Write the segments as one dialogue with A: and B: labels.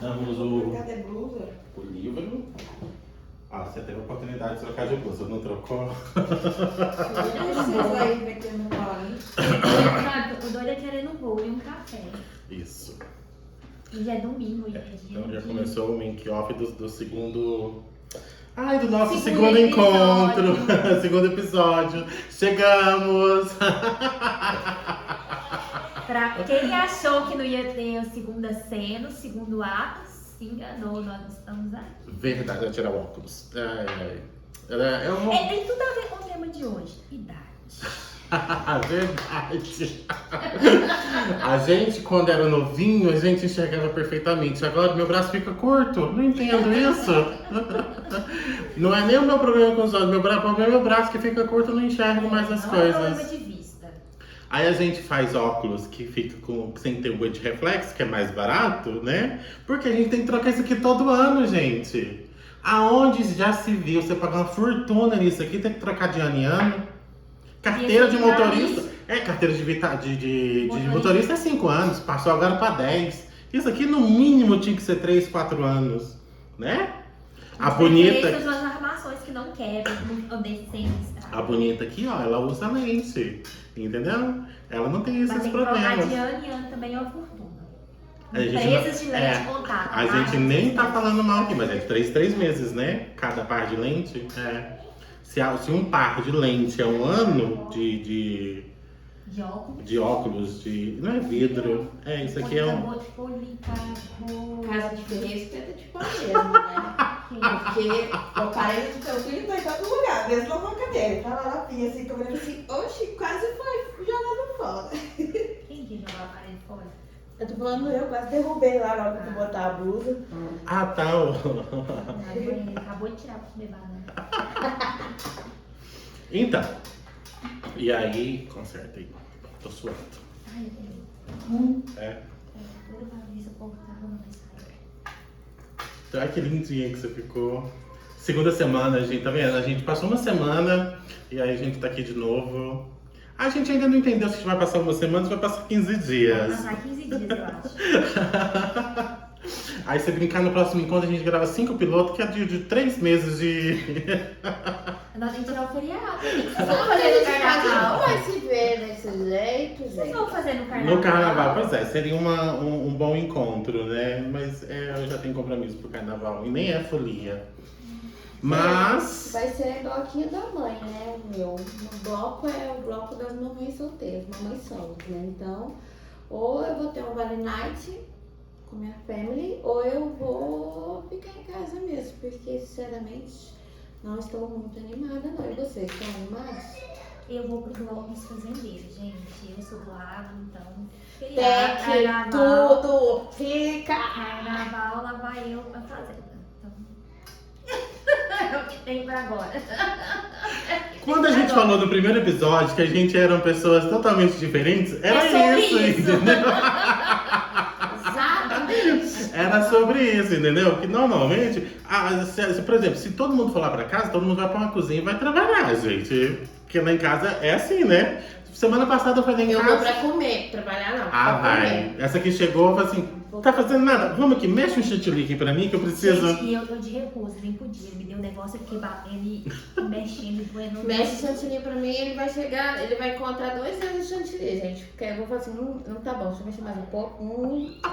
A: damos
B: Cadê blusa?
A: o livro. Ah, você teve a oportunidade de trocar de blusa, não trocou?
B: Vocês aí metendo bola, hein?
C: O doido é querendo um bolo e um café.
A: Isso.
C: E já é domingo, gente.
A: Então já começou o make-off do segundo... Ai, do nosso
C: Segundo
A: segundo
C: episódio.
A: encontro. Segundo episódio. Chegamos!
C: Pra quem achou que não ia ter a segunda cena, o segundo ato, se enganou, nós estamos aqui.
A: Verdade, vai tirar o óculos. Ai, ai. Ela é uma...
C: Tem tudo a ver com o tema de hoje, idade.
A: Verdade. A gente, quando era novinho, a gente enxergava perfeitamente. Agora meu braço fica curto. Não entendo isso. Não é nem o meu problema com os olhos. O problema é meu braço que fica curto, eu não enxergo mais as
C: Não é problema
A: coisas.
C: de vista.
A: Aí a gente faz óculos que fica sem ter o anti-reflexo, que é mais barato, né? Porque a gente tem que trocar isso aqui todo ano, gente. Aonde já se viu você pagar uma fortuna nisso aqui, tem que trocar de ano em ano? Carteira de motorista. Carteira de motorista é 5 anos, passou agora para 10. Isso aqui no mínimo tinha que ser 3, 4 anos, né? A bonita.
C: Essas são as armações que não quebram, não descem.
A: A bonita aqui, ó, ela usa lente, entendeu? Ela não tem esses
C: Mas tem que trocar
A: problemas.
C: de ano em ano também é uma fortuna.
A: A gente
C: Empresas
A: não-
C: de lente contato.
A: A gente nem tá falando mal aqui, mas é de 3 meses, né? Cada par de lente. Se um par de lente é um ano de óculos, não é vidro. Isso aqui é um...
B: Casa de respeito de pau mesmo, né? Porque o parente do teu filho tá em todo lugar, desde lá na cadeira. Tá lá na pia, assim, comendo assim, oxi, quase foi jogado fora.
C: Quem que jogou a parede fora?
B: Eu tô falando eu, quase derrubei lá na hora que eu botar a blusa.
A: Ah, tá.
C: Ele acabou de tirar pra comer banana.
A: Então, e aí, conserta aí. Tô suando.
C: Ai, eu
A: É.
C: toda pra ver se o povo tá falando isso.
A: Ai, que lindinha que você ficou. Segunda semana, gente, tá vendo? A gente passou uma semana e aí a gente tá aqui de novo. A gente ainda não entendeu se a gente vai passar uma semana ou se vai passar 15 dias.
C: Vai passar 15 dias, eu acho.
A: Aí se brincar no próximo encontro, a gente grava 5 pilotos, que é de 3 meses de...
C: Nós temos que tirar o feriado. Vocês
B: Não
C: vão fazer no
B: Não
C: carnaval?
B: vai se ver desse jeito,
C: Vocês
B: gente.
C: vão fazer no carnaval?
A: No carnaval, pois é, seria um bom encontro, né? Mas eu já tenho compromisso pro carnaval e nem é folia. Mas...
B: Vai ser bloquinho da mãe, né? O meu. No bloco é o bloco das mamães solteiras, mamães solos, né? Então, ou eu vou ter um Vale Night com minha family, ou eu vou ficar em casa mesmo, porque sinceramente não estou muito animada, não. E vocês estão animados?
C: Eu vou pro Globos Fazendeiros, gente. Eu sou do Lago, então.
B: Tem
C: Feriado,
B: que
C: carnaval.
B: tudo fica.
C: Carnaval, lá vai eu pra fazenda. Então. É o que tem pra agora.
A: Quando a gente falou no primeiro episódio que a gente eram pessoas totalmente diferentes, era
C: sobre
A: isso,
C: isso.
A: entendeu?
B: Exatamente.
A: Era sobre isso, entendeu? Que normalmente, por exemplo, se todo mundo for lá pra casa, todo mundo vai pra uma cozinha e vai trabalhar, gente. Porque lá em casa é assim, né? Semana passada eu falei em
B: Eu vou
A: casa.
B: pra comer, trabalhar não.
A: Ah,
B: pra
A: vai.
B: comer.
A: Essa aqui chegou e falou assim: tá fazendo nada? Vamos aqui, mexe um chantilly aqui pra mim que eu preciso.
C: Gente, e eu tô de repouso, nem podia. Ele me deu um negócio, eu fiquei batendo e mexendo, doendo.
B: Mexe o chantilly pra mim, ele vai chegar, ele vai encontrar 2 vezes o chantilly, gente. Porque eu vou falar assim, não tá bom, deixa eu mexer mais um pouco.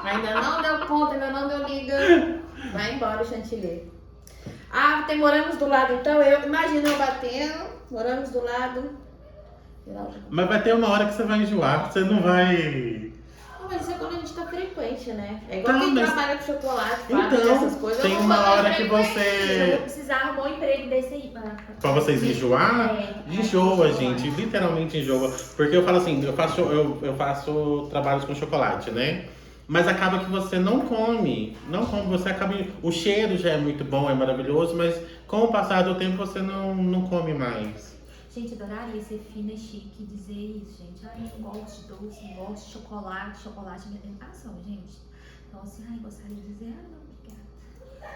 B: Ainda não deu conta, ainda não deu liga. Vai embora o chantilly. Ah, tem morangos do lado, então imagina eu batendo, morangos do lado.
A: Mas vai ter uma hora que você vai enjoar, você não vai.
B: Não, mas isso é quando a gente tá frequente, né? É igual
A: Tá,
B: quem
A: mas-
B: trabalha com chocolate, fábrica,
A: Então,
B: essas coisas.
A: tem
B: eu vou
A: uma
B: fazer
A: hora que
B: frequente.
C: Eu vou
A: você.
C: precisar arrumar um emprego desse aí.
A: Pra vocês enjoar, enjoa, gente. Literalmente enjoa. Porque eu falo assim, eu faço trabalhos com chocolate, né? Mas acaba que você não come. Não come, você acaba. O cheiro já é muito bom, é maravilhoso, mas com o passar do tempo você não come mais.
C: Gente, adoraria ser fina e chique e dizer isso, gente. Ai, eu gosto de doce, eu gosto de chocolate. Chocolate é minha tentação, gente. Então, assim, ai, gostaria de dizer, não, obrigada.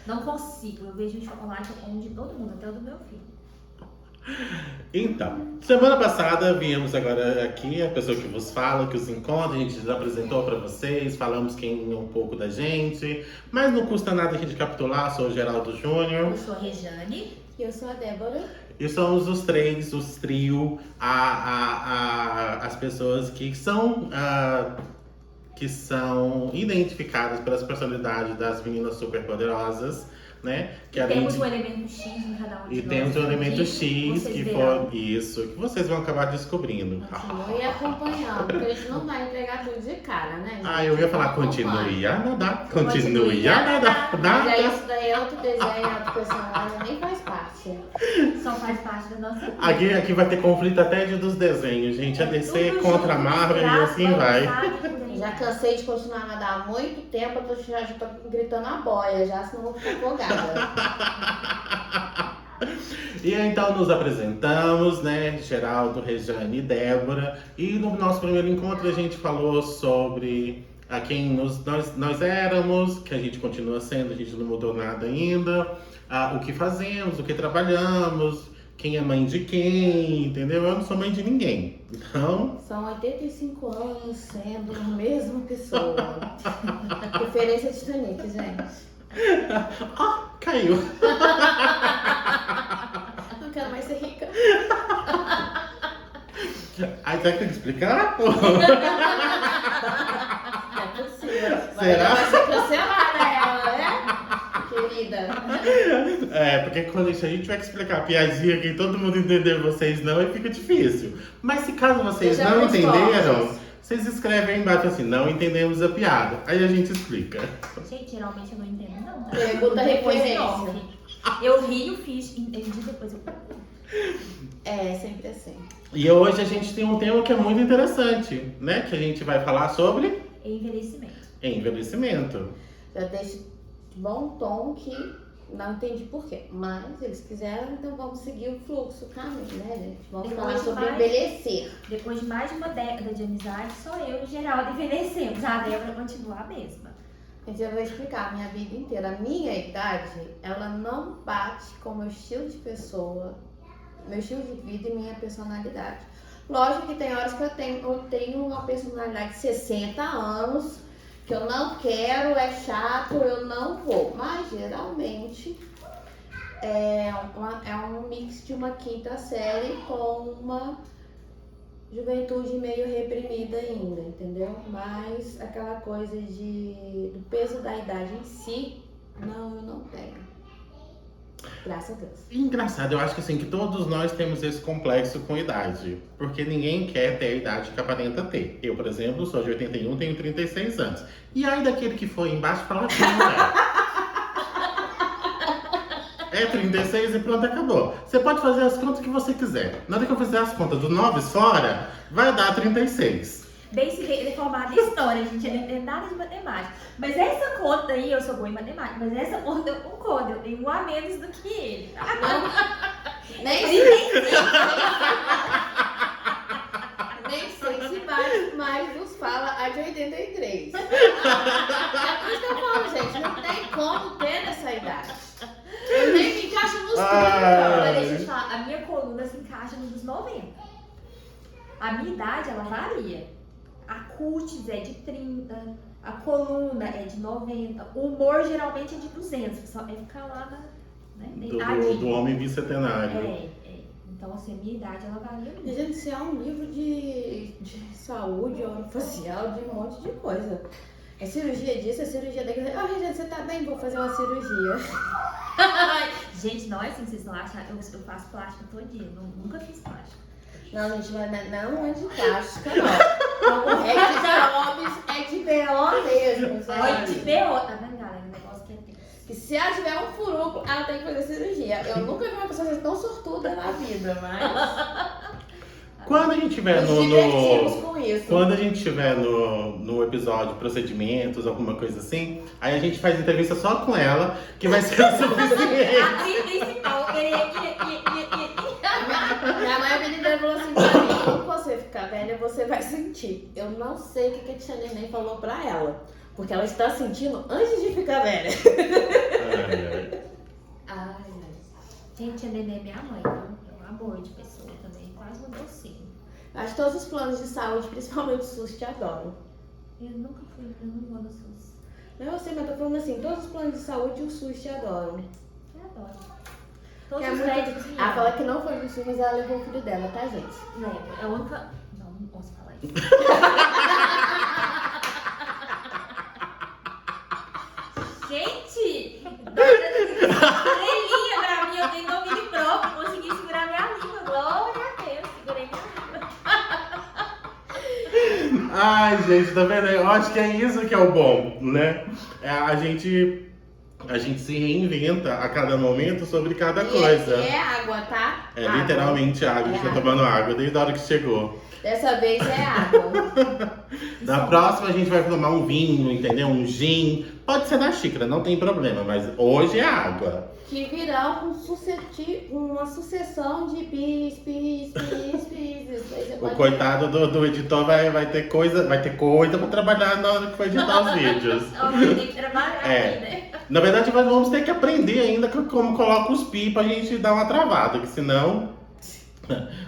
C: Não consigo. Eu vejo o chocolate, eu como de todo mundo, até o do meu filho.
A: Então, semana passada viemos agora aqui, a pessoa que vos fala, que os encontra, a gente já apresentou pra vocês, falamos quem um pouco da gente, mas não custa nada a gente capitular, sou o Geraldo Júnior.
C: Eu sou a Rejane.
B: E eu sou a Débora.
A: E somos os três, os trio, as pessoas que são identificadas pelas personalidades das meninas superpoderosas, né? Que
C: Temos um elemento X em cada um de
A: E
C: nós.
A: temos um elemento
C: que
A: X
C: vocês
A: que
C: verão.
A: for isso, que vocês vão acabar descobrindo.
B: Continue acompanhando, porque a gente não vai entregar tudo de cara, né, gente?
A: Ah, eu ia falar
B: Acompanha.
A: continue a nadar, continue a nadar,
B: Mas
A: nada.
B: isso daí é outro desenho, outro personagem, nem faz parte.
C: Só faz parte da nossa vida.
A: Aqui vai ter conflito até dos desenhos, gente. A DC
C: Tudo
A: contra a
C: junto,
A: Marvel e
C: misturado,
A: assim vai.
C: bagunçado, por aí.
B: Já cansei de continuar a nadar há muito tempo, já tô gritando a boia, já, senão eu vou ficar empolgada.
A: E então nos apresentamos, né? Geraldo, Rejane e Débora. E no nosso primeiro encontro a gente falou sobre a quem nós éramos, que a gente continua sendo, a gente não mudou nada ainda, o que fazemos, o que trabalhamos, quem é mãe de quem, entendeu? Eu não sou mãe de ninguém. Então,
B: São 85 anos sendo a mesma pessoa. Referência Titanic, gente.
A: caiu.
B: Não quero mais ser rica.
A: Aí tem que explicar, pô.
B: É possível.
A: Será?
B: Vai ser cancelada ela, né? Querida.
A: Porque quando a gente tiver que explicar a piadinha que todo mundo entender, vocês não, aí fica difícil. Mas se caso vocês
B: Seja
A: não
B: mais
A: entenderam,
B: fortes.
A: vocês escrevem aí embaixo assim, não entendemos a piada. Aí a gente explica.
C: Gente, geralmente eu não entendo, não. Tá?
B: Pergunta
C: Depois
B: referência.
C: em off. Eu rio, fiz, entendi, depois eu.
B: É, sempre assim.
A: E hoje a gente tem um tema que é muito interessante, né? Que a gente vai falar sobre
C: Envelhecimento.
A: envelhecimento.
B: Já deixo de bom tom que não entendi por quê. Mas eles quiseram, então vamos seguir o fluxo, o caminho, né, gente? Vamos
C: Depois
B: falar sobre
C: vai.
B: envelhecer.
C: Depois de mais de uma década de amizade, só eu e o Geraldo envelhecemos. A Débora continua a mesma.
B: Gente, eu vou explicar a minha vida inteira. A minha idade, ela não bate com o meu estilo de pessoa, meu estilo de vida e minha personalidade. Lógico que tem horas que eu tenho uma personalidade de 60 anos, que eu não quero, é chato, eu não vou. Mas geralmente é um mix de uma quinta série com uma juventude meio reprimida ainda, entendeu? Mas aquela coisa do peso da idade em si, não, eu não tenho. Graças a Deus.
A: Engraçado, eu acho que assim, que todos nós temos esse complexo com idade. Porque ninguém quer ter a idade que aparenta ter. Eu, por exemplo, sou de 81, tenho 36 anos. E aí daquele que foi embaixo fala que não é. É 36 e pronto, acabou. Você pode fazer as contas que você quiser. Na hora que eu fizer as contas do 9 fora, vai dar 36.
C: Bem se reformada em história, gente. Eu não entendo nada de matemática. Mas essa conta aí, eu sou boa em matemática, mas essa conta eu concordo. Eu tenho um a menos do que ele.
B: Nem sei se mais nos fala a de 83. É por isso que eu falo, gente, não tem como ter nessa idade. Eu nem me encaixo nos 30.
C: Olha, deixa eu te falar, a minha coluna se encaixa nos 90. A minha idade, ela varia. A cutis é de 30, a coluna é de 90, o humor geralmente é de 200, só é ficar lá na, né, deitadinho.
A: Do homem bicentenário.
C: É. Então, assim, a minha idade, ela varia muito.
B: Gente, isso é um livro de saúde, orofacial, de um monte de coisa. É cirurgia disso, é cirurgia daquilo. Ah, Regina, você tá bem? Vou fazer uma cirurgia.
C: Gente, não é assim, vocês não acham? Eu faço plástica todo dia, nunca fiz plástica.
B: Não, gente, mas não é de plástica, não. Como regra de homens, é de BO mesmo,
C: Olha,
B: sabe?
C: de BO, tá vendo, galera? O negócio que é tenso.
B: Que se ela tiver um furuco, ela tem que fazer cirurgia. Eu nunca vi uma pessoa ser tão sortuda na vida, mas
A: Quando a gente tiver
B: nos divertimos com isso.
A: Quando a gente tiver no episódio procedimentos, alguma coisa assim, aí a gente faz entrevista só com ela, que vai ser o suficiente.
C: A principal,
B: Minha mãe, a vida inteira, falou assim pra mim: quando você ficar velha, você vai sentir. Eu não sei o que a tia Neném falou pra ela, porque ela está sentindo antes de ficar velha.
A: Ai, ai.
C: Ai, gente, a Nenê é minha mãe, então eu um amor de pessoa também, quase um docinho.
B: Acho que todos os planos de saúde, principalmente o SUS, te adoram.
C: Eu não vou no SUS.
B: Não, eu sei, mas eu tô falando assim, todos os planos de saúde o SUS te adoram.
C: Eu adoro. Todos
B: É
C: os
B: muito...
C: médicos me
B: Ela
C: amam.
B: fala que não foi no SUS, mas ela levou o filho dela, tá, gente?
C: Lembro, é a única... Não posso falar isso. Gente! Estrelinha pra mim, eu tenho domínio próprio, consegui segurar minha língua. Glória a Deus, segurei minha língua.
A: Ai, gente, tá vendo? Eu acho que é isso que é o bom, né? A gente se reinventa a cada momento sobre cada coisa.
B: E é água, tá?
A: É
B: Água.
A: literalmente água, a gente tá
B: água.
A: tomando água desde a hora que chegou.
B: Dessa vez é água.
A: Na próxima a gente vai tomar um vinho, entendeu? Um gin. Pode ser na xícara, não tem problema, mas hoje é água.
B: Que virá uma sucessão de bis.
A: O coitado do editor vai ter coisa pra trabalhar na hora que for editar os vídeos.
C: Alguém tem que trabalhar
A: É.
C: aí, né?
A: Na verdade, nós vamos ter que aprender ainda como coloca os pi pra gente dar uma travada, que senão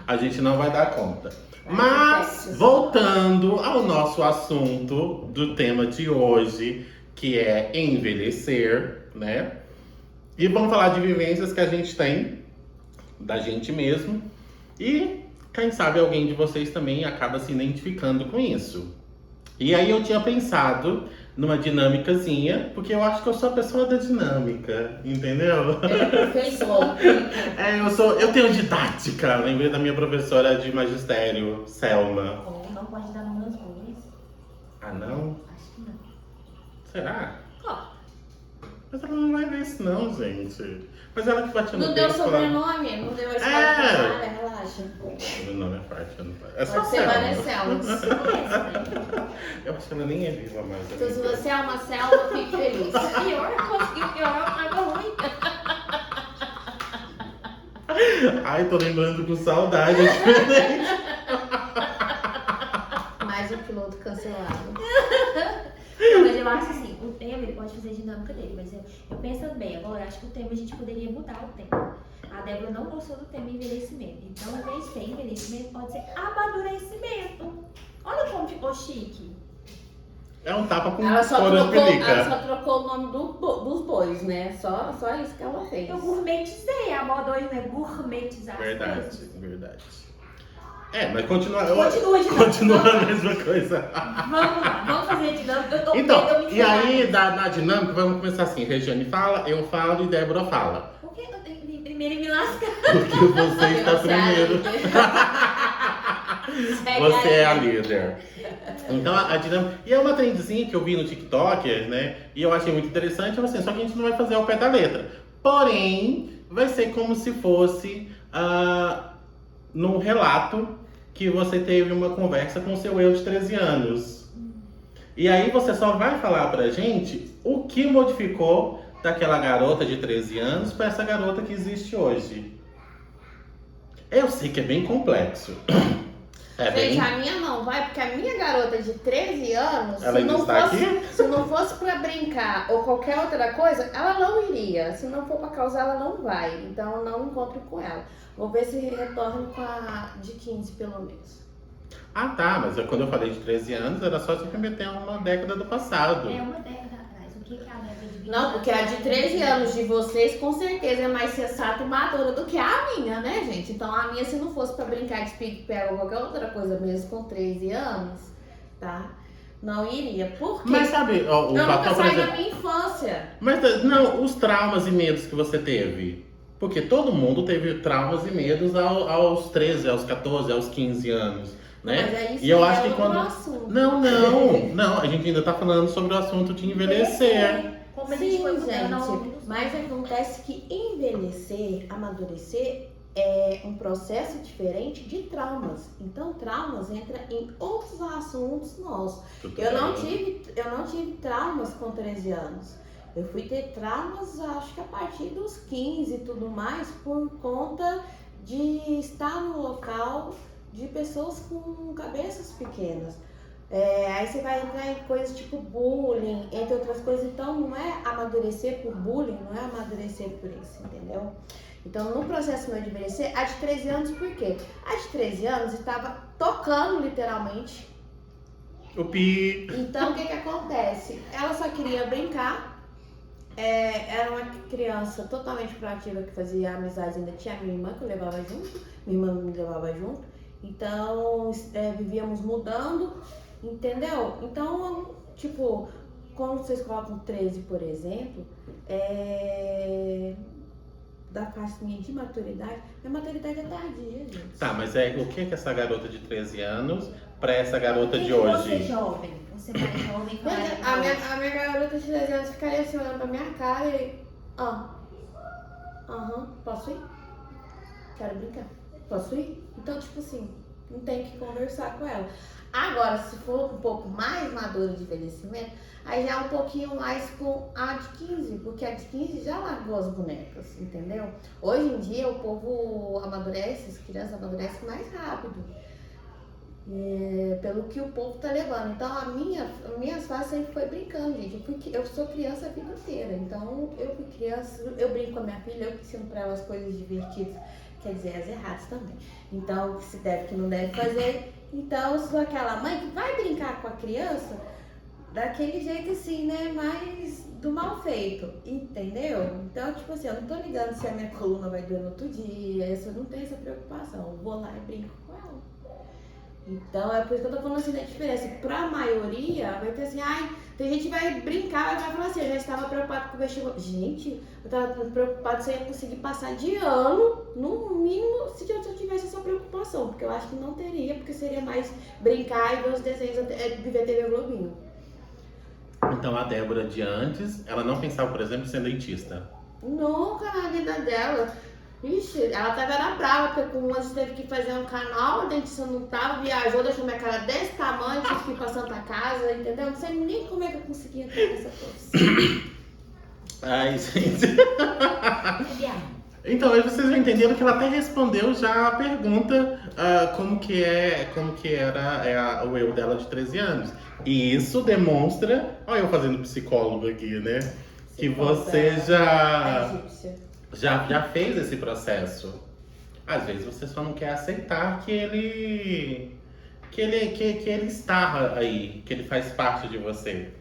A: a gente não vai dar conta. Mas, voltando ao nosso assunto do tema de hoje, que é envelhecer, né? E vamos falar de vivências que a gente tem, da gente mesmo. E, quem sabe, alguém de vocês também acaba se identificando com isso. E aí eu tinha pensado numa dinâmicazinha, porque eu acho que eu sou a pessoa da dinâmica, entendeu?
B: Perfeição.
A: Eu tenho didática, lembrei da minha professora de magistério, Selma.
C: Ou não pode dar nome aos bois.
A: Ah, não?
C: Acho que não.
A: Será?
C: Ó,
A: Mas ela não vai ver isso não, gente. Mas ela que batia no
B: Não deu
A: peito,
B: sobrenome, não deu a escola primária, relaxa.
A: O nome é forte, eu não é só
B: Pode ser
A: Selma.
B: várias Selmas.
A: Eu acho que ela nem é viva mais.
B: Então, se você é uma Selma, fique feliz.
C: pior, conseguiu piorar, água ruim.
A: Ai, tô lembrando com saudade, é diferente.
B: Mais um piloto cancelado.
C: Não, mas eu acho assim, o tema ele pode fazer a dinâmica dele, mas eu pensando bem, agora eu acho que o tema a gente poderia mudar o tema. A Débora não gostou do tema envelhecimento, então ao invés de ser envelhecimento, pode ser amadurecimento. Olha como ficou chique.
A: É um tapa com
B: Ela só
A: folha de
B: trocou
A: pelica.
B: o nome dos bois, né? Só isso que ela fez.
C: Eu gourmetizei, a moda hoje não é gourmetizar as
A: Verdade,
C: coisas.
A: verdade. É, mas continua.
C: Continua, gente.
A: Continua a mesma coisa.
C: Vamos lá, vamos fazer a dinâmica. Eu
A: Então,
C: me
A: e aí na dinâmica vamos começar assim: Regiane fala, eu falo e Débora fala.
C: Por que eu tenho que primeiro me lascar?
A: Porque você está primeiro. Você é a líder. Então a dinâmica. E é uma trendzinha que eu vi no TikTok, né? E eu achei muito interessante, assim, só que a gente não vai fazer ao pé da letra. Porém, vai ser como se fosse num relato que você teve uma conversa com o seu eu de 13 anos. E aí você só vai falar pra gente o que modificou daquela garota de 13 anos pra essa garota que existe hoje. Eu sei que é bem complexo. É
B: Gente,
A: bem...
B: a minha não vai, porque a minha garota de 13 anos,
A: Ela ainda está aqui?
B: se não fosse pra brincar ou qualquer outra coisa, ela não iria. Se não for pra causar, ela não vai. Então eu não encontro com ela. Vou ver se retorno com a de 15, pelo menos.
A: Ah, tá, mas quando eu falei de 13 anos, era só se remeter a uma década do passado.
C: É uma década atrás. O que é a década de 20
B: Não, porque a de 13 anos de vocês, com certeza, é mais sensata e madura do que a minha, né, gente? Então a minha, se não fosse pra brincar de pique-pega ou qualquer outra coisa mesmo com 13 anos, tá? Não iria. Por quê?
A: Mas sabe, ó, o
B: eu nunca
A: fator, por
B: saí da
A: exemplo...
B: minha infância.
A: Mas não, os traumas e medos que você teve. Porque todo mundo teve traumas e medos aos 13, aos 14, aos 15 anos, né?
B: Mas é isso
A: E eu
B: que
A: acho que
B: outro
A: quando...
B: assunto.
A: Não, a gente ainda tá falando sobre o assunto de envelhecer.
C: Como a gente foi
B: Sim,
C: mudando ao longo
B: gente,
C: dos
B: mas
C: anos.
B: acontece que envelhecer, amadurecer, é um processo diferente de traumas. Então, traumas entra em outros assuntos nossos.
A: Tudo
B: Eu não
A: bem.
B: tive traumas com 13 anos. Eu fui ter traumas, acho que a partir dos 15 e tudo mais, por conta de estar no local de pessoas com cabeças pequenas. Aí você vai entrar em coisas tipo bullying, entre outras coisas. Então, não é amadurecer por bullying, não é amadurecer por isso, entendeu? Então, no processo meu de envelhecer, a de 13 anos, por quê? A de 13 anos estava tocando, literalmente.
A: O pi.
B: Então, o que acontece? Ela só queria brincar. Era uma criança totalmente proativa que fazia amizade. Ainda tinha a minha irmã que eu levava junto. Minha irmã me levava junto. Então, vivíamos mudando, entendeu? Então, tipo, quando vocês colocam 13, por exemplo, da faixa minha de maturidade, minha maturidade é tardia, gente.
A: Tá, mas o que é essa garota de 13 anos pra essa garota de
C: Você
A: hoje?
C: jovem, você mais jovem,
B: A minha garota de 13 anos ficaria assim olhando pra minha cara e. Posso ir? Quero brincar. Posso ir? Então, tipo assim, não tem que conversar com ela. Agora, se for um pouco mais madura de envelhecimento, aí já é um pouquinho mais com a de 15, porque a de 15 já largou as bonecas, entendeu? Hoje em dia o povo amadurece, as crianças amadurecem mais rápido. Pelo que o povo tá levando. Então a minha fase sempre foi brincando, gente. Eu sou criança a vida inteira. Então eu fui criança, eu brinco com a minha filha, eu ensino pra ela as coisas divertidas, quer dizer, as erradas também. Então, o que se deve, o que não deve fazer. Então, eu sou aquela mãe que vai brincar com a criança daquele jeito assim, né? Mais do mal feito, entendeu? Então, tipo assim, eu não tô ligando se a minha coluna vai doer no outro dia, eu não tenho essa preocupação. Eu vou lá e brinco com ela. Então, é por isso que eu tô falando assim da diferença. Pra maioria, vai ter assim, tem gente que vai brincar, vai falar assim, eu já estava preocupado com o vestibular. Gente, eu tava preocupado se eu ia conseguir passar de ano, no mínimo, se eu tivesse essa preocupação. Porque eu acho que não teria, porque seria mais brincar e ver os desenhos, viver TV Globinho.
A: Então a Débora de antes, ela não pensava, por exemplo, em ser dentista.
B: Nunca na vida dela. Ixi, ela era brava, porque com 1 ano teve que fazer um canal, a dentista não tava, viajou, deixou minha cara desse tamanho, tive que ir pra Santa Casa, entendeu? Não sei nem como é que eu conseguia ter essa profissão.
A: Ai, gente. Então, aí vocês já entenderam que ela até respondeu já a pergunta como que era o eu dela de 13 anos. E isso demonstra, olha eu fazendo psicólogo aqui, né? Que você já fez esse processo. Às vezes você só não quer aceitar que ele está aí, que ele faz parte de você.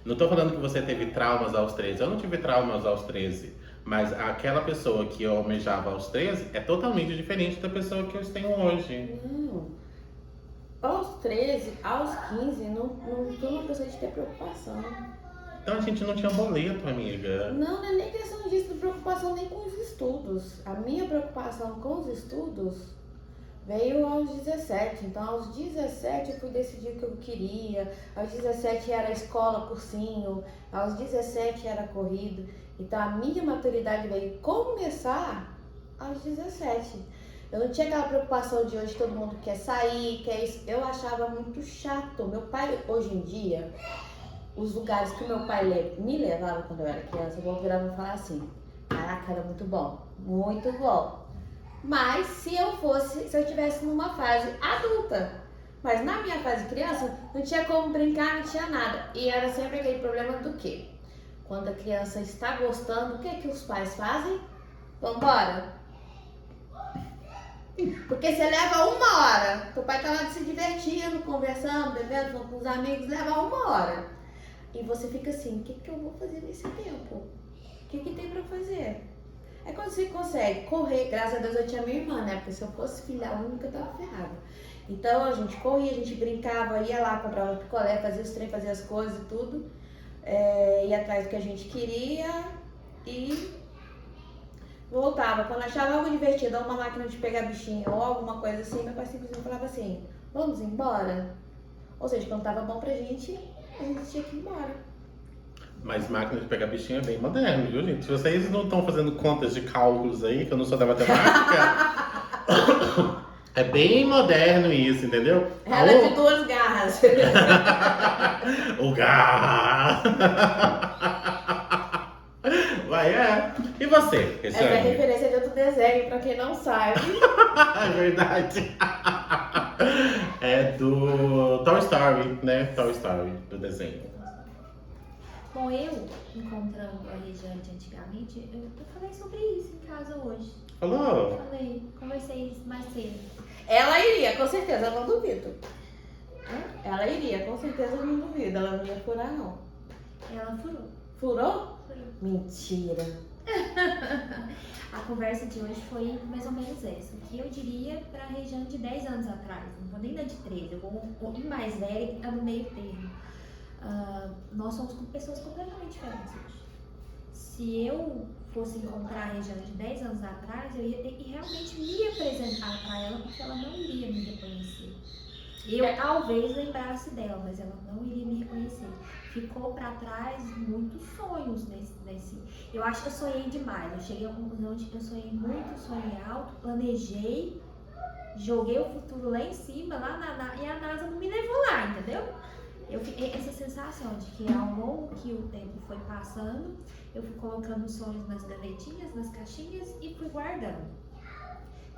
A: Não tô falando que você teve traumas aos 13. Eu não tive traumas aos 13. Mas aquela pessoa que eu almejava aos 13 é totalmente diferente da pessoa que eu tenho hoje.
B: Não. Aos 13, aos 15, não tô uma pessoa de ter preocupação.
A: Então a gente não tinha boleto, amiga.
B: Não é nem questão disso, de preocupação nem com os estudos. A minha preocupação com os estudos veio aos 17. Então, aos 17 eu fui decidir o que eu queria. Aos 17 era escola, cursinho. Aos 17 era corrida. Então, a minha maturidade veio começar aos 17. Eu não tinha aquela preocupação de hoje todo mundo quer sair, quer isso. Eu achava muito chato. Meu pai, hoje em dia, os lugares que meu pai me levava quando eu era criança, eu vou virar e falar assim: caraca, era muito bom, muito bom. Mas se eu tivesse numa fase adulta, mas na minha fase criança, não tinha como brincar, não tinha nada. E era sempre aquele problema do quê? Quando a criança está gostando, o que os pais fazem? Vambora! Porque você leva 1 hora, teu pai tá lá se divertindo, conversando, bebendo, falando com os amigos, leva 1 hora. E você fica assim, o que eu vou fazer nesse tempo? O que tem pra fazer? É quando você consegue correr, graças a Deus eu tinha minha irmã, né? Porque se eu fosse filha única, eu tava ferrada. Então a gente corria, a gente brincava, ia lá, comprava picolé, fazia os trem, fazia as coisas e tudo. Ia atrás do que a gente queria e voltava. Quando achava algo divertido, ou uma máquina de pegar bichinho, ou alguma coisa assim, meu pai simplesmente falava assim, vamos embora? Ou seja, quando tava bom pra gente, a gente tinha que ir embora.
A: Mas máquina de pegar bichinho é bem moderno, viu, gente? Se vocês não estão fazendo contas de cálculos aí, que eu não sou da matemática, é bem moderno isso, entendeu?
B: Ela é de 2 garras.
A: O garra! Vai, E você,
B: Essa é
A: Cristiane?
B: referência de outro desenho, pra quem não sabe.
A: É verdade. É do Toy Story, né? Toy Story, do desenho.
C: Bom, eu, encontrando a Regiane antigamente, eu falei sobre isso em casa hoje.
A: Falou?
C: Conversei isso mais cedo.
B: Ela iria, com certeza, eu não duvido. Ela iria, com certeza, eu não duvido. Ela não ia furar, não.
C: Ela furou.
B: Furou?
C: Furou.
B: Mentira.
C: A conversa de hoje foi mais ou menos essa. O que eu diria pra Regiane de 10 anos atrás. Não vou nem dar de 13, eu vou um pouquinho mais velha e tá no meio termo. Nós somos pessoas completamente diferentes hoje. Se eu fosse encontrar a Regiane de 10 anos atrás, eu ia ter que realmente me apresentar pra ela, porque ela não iria me reconhecer. Eu talvez lembrasse dela, mas ela não iria me reconhecer. Ficou pra trás muitos sonhos nesse. Eu acho que eu sonhei demais. Eu cheguei à conclusão de que eu sonhei muito, sonhei alto, planejei, joguei o futuro lá em cima, e a NASA não me levou lá, entendeu? Eu fiquei essa sensação de que ao longo que o tempo foi passando, eu fui colocando os sonhos nas gavetinhas, nas caixinhas e fui guardando.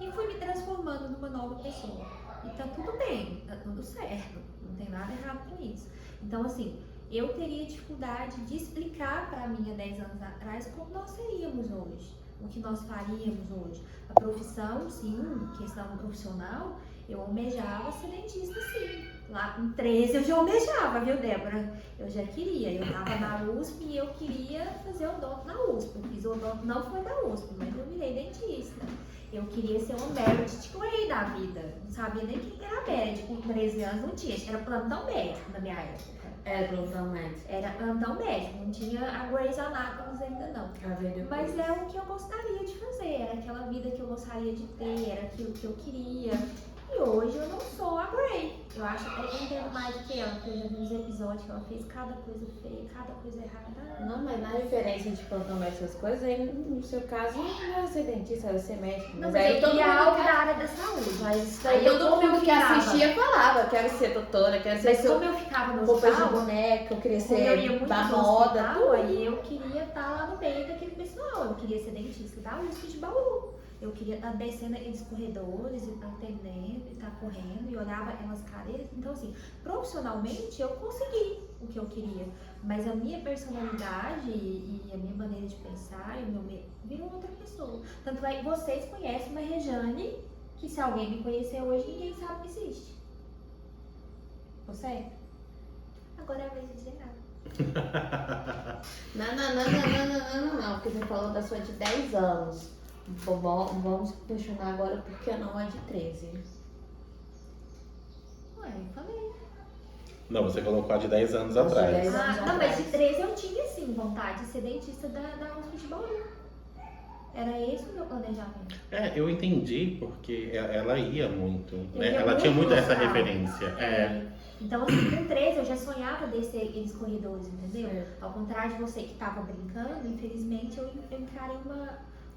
C: E fui me transformando numa nova pessoa. E tá tudo bem, tá tudo certo, não tem nada errado com isso. Então, assim, eu teria dificuldade de explicar pra mim há 10 anos atrás como nós seríamos hoje, o que nós faríamos hoje. A profissão, sim, questão profissional, eu almejava ser dentista, sim. Lá com 13 eu já almejava, viu, Débora? Eu já queria. Eu tava na USP e eu queria fazer odonto na USP. Eu fiz odonto, não foi da USP, mas eu virei dentista. Eu queria ser um Meredith Grey da vida. Não sabia nem quem era Meredith. Com 13 anos não tinha. Era plantão médico na minha época.
B: Era plantão médico.
C: Era plantão médico. Não tinha a Grey's Anatomy ainda não. Mas é o que eu gostaria de fazer. Era aquela vida que eu gostaria de ter. Era aquilo que eu queria. E hoje eu não sou a Grey. Eu acho que eu entendo mais do que ela, porque eu já vi uns episódios que ela fez cada coisa feia, cada coisa errada.
B: Não, mas na referência de plantão médico, essas coisas, aí no seu caso não era ser dentista, era ser médico.
C: Não, mas
B: aí
C: eu queria algo da área da saúde.
B: Mas isso
C: Aí
B: aí
C: eu
B: todo
C: como
B: mundo
C: eu
B: que
C: ficava.
B: assistia falava, quero ser doutora, quero ser
C: Mas como eu ficava no
B: roupa de
C: hospital,
B: boneca, eu queria
C: como eu ia
B: ser
C: muito
B: da
C: no
B: moda,
C: hospital,
B: tudo.
C: aí eu queria estar lá no meio daquele pessoal. Eu queria ser dentista da USP de Bauru. Eu queria estar descendo aqueles corredores e estar atendendo, e estar correndo, e olhava aquelas cadeiras. Então, assim, profissionalmente eu consegui o que eu queria. Mas a minha personalidade e a minha maneira de pensar e o meu medo virou outra pessoa. Tanto é que vocês conhecem uma Regiane que se alguém me conhecer hoje, ninguém sabe que existe. Tô certo? Agora é a vez de dizer nada.
B: Não, porque você falou da sua de 10 anos. Vamos questionar agora por que não a de 13.
C: Ué, eu falei.
A: Não, você colocou a de 10 anos
B: A de
A: atrás.
B: 10 anos
C: Não, mas de
B: atrás.
C: 13 eu tinha sim vontade de ser dentista da USP de Bauru. Era esse o meu planejamento.
A: Eu entendi porque ela ia muito,
C: Eu
A: né?
C: ia
A: Ela tinha muito essa
C: gostar.
A: referência.
C: Então, assim, com 13 eu já sonhava descer aqueles corredores, entendeu?
B: Certo.
C: Ao contrário de você que estava brincando, infelizmente eu encarei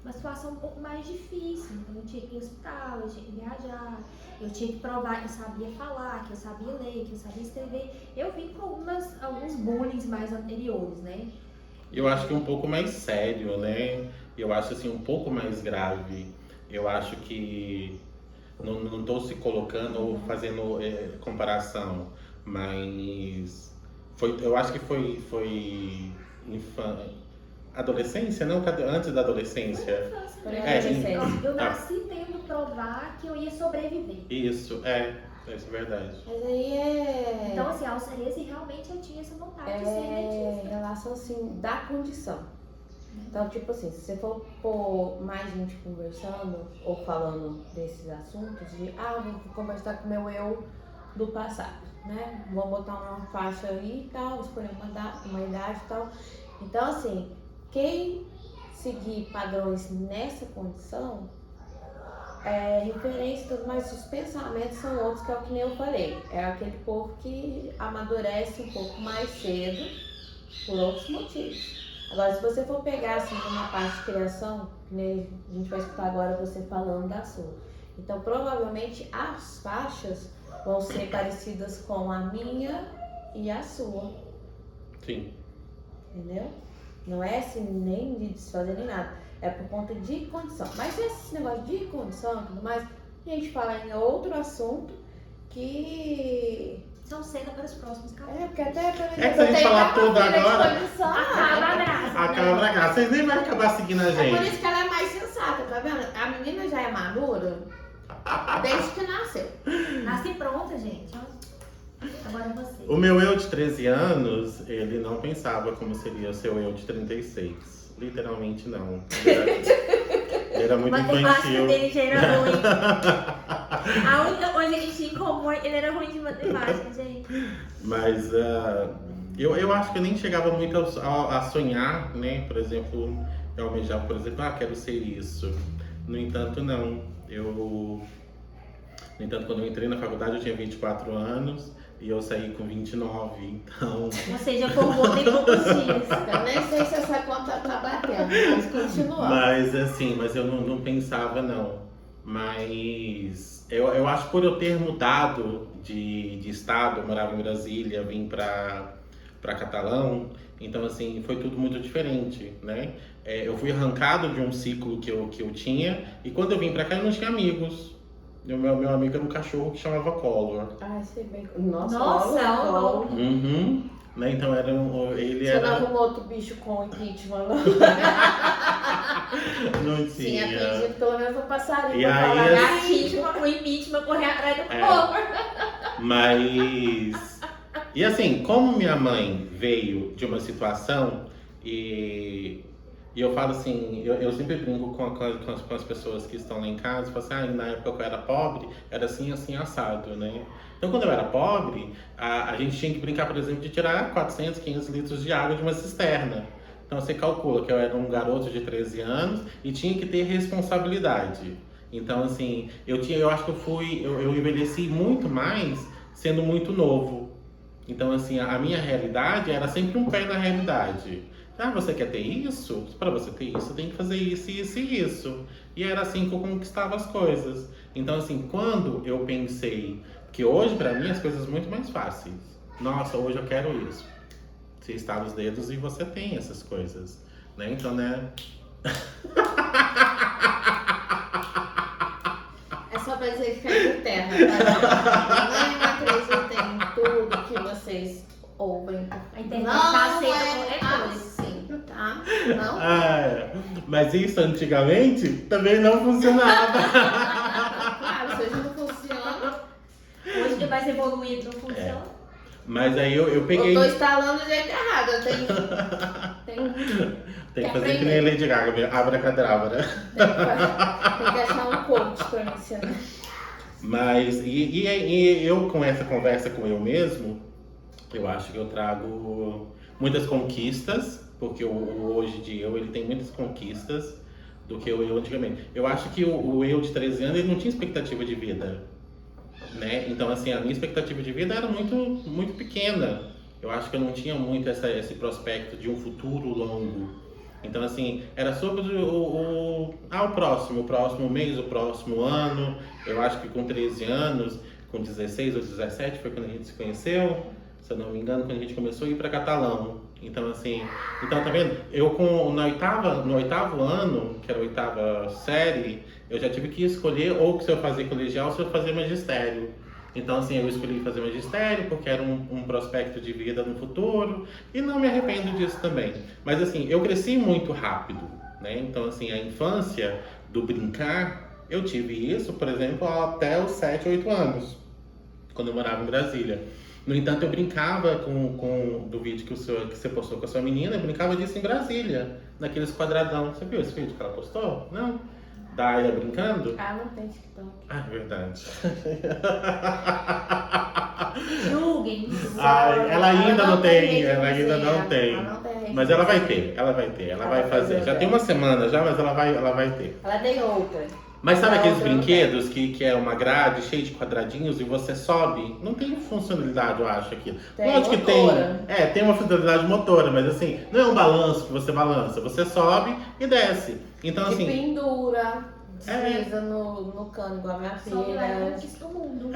C: uma situação um pouco mais difícil. Então eu tinha que ir ao hospital, eu tinha que viajar, eu tinha que provar que eu sabia falar, que eu sabia ler, que eu sabia escrever. Eu vim com alguns bullying mais anteriores, né?
A: Eu acho que um pouco mais sério, né? Eu acho assim, um pouco mais grave. Eu acho que não tô se colocando ou fazendo comparação, mas eu acho que foi adolescência, não? Antes da adolescência.
C: Eu nasci tendo provar que eu ia sobreviver.
A: Isso é verdade.
B: Mas aí
C: Então, assim, aos 13 realmente eu tinha essa vontade de ser
B: em
C: dentista.
B: relação assim da condição. Então, tipo assim, se você for pôr mais gente conversando ou falando desses assuntos, vou conversar com o meu eu do passado, né? Vou botar uma faixa aí e tal, escolher uma idade e tal. Então, assim, quem seguir padrões nessa condição referência e tudo, mas os pensamentos são outros, que é o que nem eu falei. É aquele povo que amadurece um pouco mais cedo por outros motivos. Agora, se você for pegar assim uma parte de criação, que nem a gente vai escutar agora você falando da sua. Então, provavelmente as faixas vão ser parecidas com a minha e a sua.
A: Sim.
B: Entendeu? Não é assim nem de desfazer nem nada. É por conta de condição. Mas esse negócio de condição e tudo mais, a gente fala em outro assunto que
C: são cena para os próximos capítulos.
B: Porque até pra
A: É que se a gente falar tudo agora,
C: Acaba a graça.
A: acaba a graça. Vocês nem vão acabar seguindo a
B: É por
A: gente.
B: isso que ela é mais sensata, tá vendo? A menina já é madura desde que nasceu.
C: Nasce pronta, gente. Agora é você.
A: O meu eu de 13 anos, ele não pensava como seria o seu eu de 36. Literalmente não. Ele era muito
C: Mas eu acho que o
A: infantil.
C: dele já era ruim. A única coisa que a gente tinha em comum, ele era ruim de matemática, gente.
A: Mas eu acho que eu nem chegava muito a sonhar, né? Por exemplo, eu almejava, por exemplo, quero ser isso. No entanto, não. No entanto, quando eu entrei na faculdade, eu tinha 24 anos e eu saí com 29, então...
C: Você já formou tem poucos dias.
B: Eu nem sei se essa conta tá batendo, mas continua.
A: Mas assim, eu não pensava não. Mas eu acho que por eu ter mudado de estado, eu morava em Brasília, vim pra Catalão, então assim, foi tudo muito diferente, né? Eu fui arrancado de um ciclo que eu tinha, e quando eu vim pra cá eu não tinha amigos. O meu amigo era um cachorro que chamava Collor.
B: Ai, sei bem. Nossa,
C: Nossa,
A: Uhum. Né? Então ele
B: Você não
A: era...
B: arrumou outro bicho com impeachment, não?
A: Não
B: Sim,
A: tinha.
B: acredito, pelo menos o passarinho.
A: E
B: pra
A: aí,
B: falar,
C: Impeachment, o impeachment correr atrás do
A: É.
C: povo.
A: Mas... E assim, como minha mãe veio de uma situação e eu falo assim, eu sempre brinco com as pessoas que estão lá em casa, eu falo assim, na época que eu era pobre, era assim, assim, assado, né? Então quando eu era pobre, a gente tinha que brincar, por exemplo, de tirar 400, 500 litros de água de uma cisterna. Então você calcula que eu era um garoto de 13 anos e tinha que ter responsabilidade. Então assim, eu acho que eu envelheci muito mais sendo muito novo. Então assim, a minha realidade era sempre um pé na realidade. Você quer ter isso? Para você ter isso, tem que fazer isso, isso e isso. E era assim que eu conquistava as coisas. Então assim, quando eu pensei que hoje para mim as coisas muito mais fáceis. Nossa, hoje eu quero isso. Você estala os dedos e você tem essas coisas, né? Então, né?
B: É só pra dizer que cai por terra, tá? Nem acreditem em tudo que vocês ouvem.
C: A internet
B: Não
C: tá aceita
B: é
C: qualquer coisa.
B: assim, tá? Não.
A: Mas isso antigamente também não funcionava.
B: Claro, se hoje não funciona,
C: Hoje que mais evoluído não funciona.
A: Mas aí eu peguei.
B: eu tô instalando do jeito errado. Eu tenho
A: Tem que
B: que
A: fazer que nem a Lady Gaga, abracadabra.
B: tem que achar um coach pra me ensinar.
A: Mas, e eu com essa conversa com eu mesmo, eu acho que eu trago muitas conquistas, porque hoje de ele tem muitas conquistas do que eu antigamente. Eu acho que o eu de 13 anos ele não tinha expectativa de vida, né? Então assim, a minha expectativa de vida era muito, muito pequena. Eu acho que eu não tinha muito esse prospecto de um futuro longo. Então assim, era sobre o próximo mês, o próximo ano. Eu acho que com 13 anos, com 16 ou 17 foi quando a gente se conheceu. Se eu não me engano, quando a gente começou a ir para Catalão. Então assim, tá vendo? Eu no oitavo ano, que era a oitava série, eu já tive que escolher ou se eu fazia colegial ou se eu fazia magistério. Então assim, eu escolhi fazer magistério porque era um prospecto de vida no futuro e não me arrependo disso também. Mas assim, eu cresci muito rápido, né? Então assim, a infância do brincar, eu tive isso, por exemplo, até os 7, 8 anos, quando eu morava em Brasília. No entanto, eu brincava do vídeo que você postou com a sua menina, eu brincava disso em Brasília, naqueles quadradão. Você viu esse vídeo que ela postou? Não? Da Aya brincando?
B: Não tem TikTok.
A: É verdade.
C: Julguem.
A: Ela ainda não tem,
B: rede
A: ela ainda
B: social.
A: não tem.
B: Ela não tem rede
A: Mas ela vai
B: social.
A: ter, ela
B: Ela
A: vai fazer.
B: vai
A: Já
B: ter.
A: tem uma semana já, mas ela vai ter.
B: Ela tem outra.
A: Mas sabe
B: Não,
A: aqueles
B: outra não
A: brinquedos que é uma grade cheia de quadradinhos e você sobe? Não tem funcionalidade, eu acho, aqui.
B: Tem
A: Lógico que
B: motora.
A: tem uma funcionalidade motora, mas assim, não é um balanço que você balança, você sobe e desce. Então
B: De
A: assim,
B: pendura, desliza no cano, igual a minha
C: Só que lá
B: filha.
C: conquista o mundo.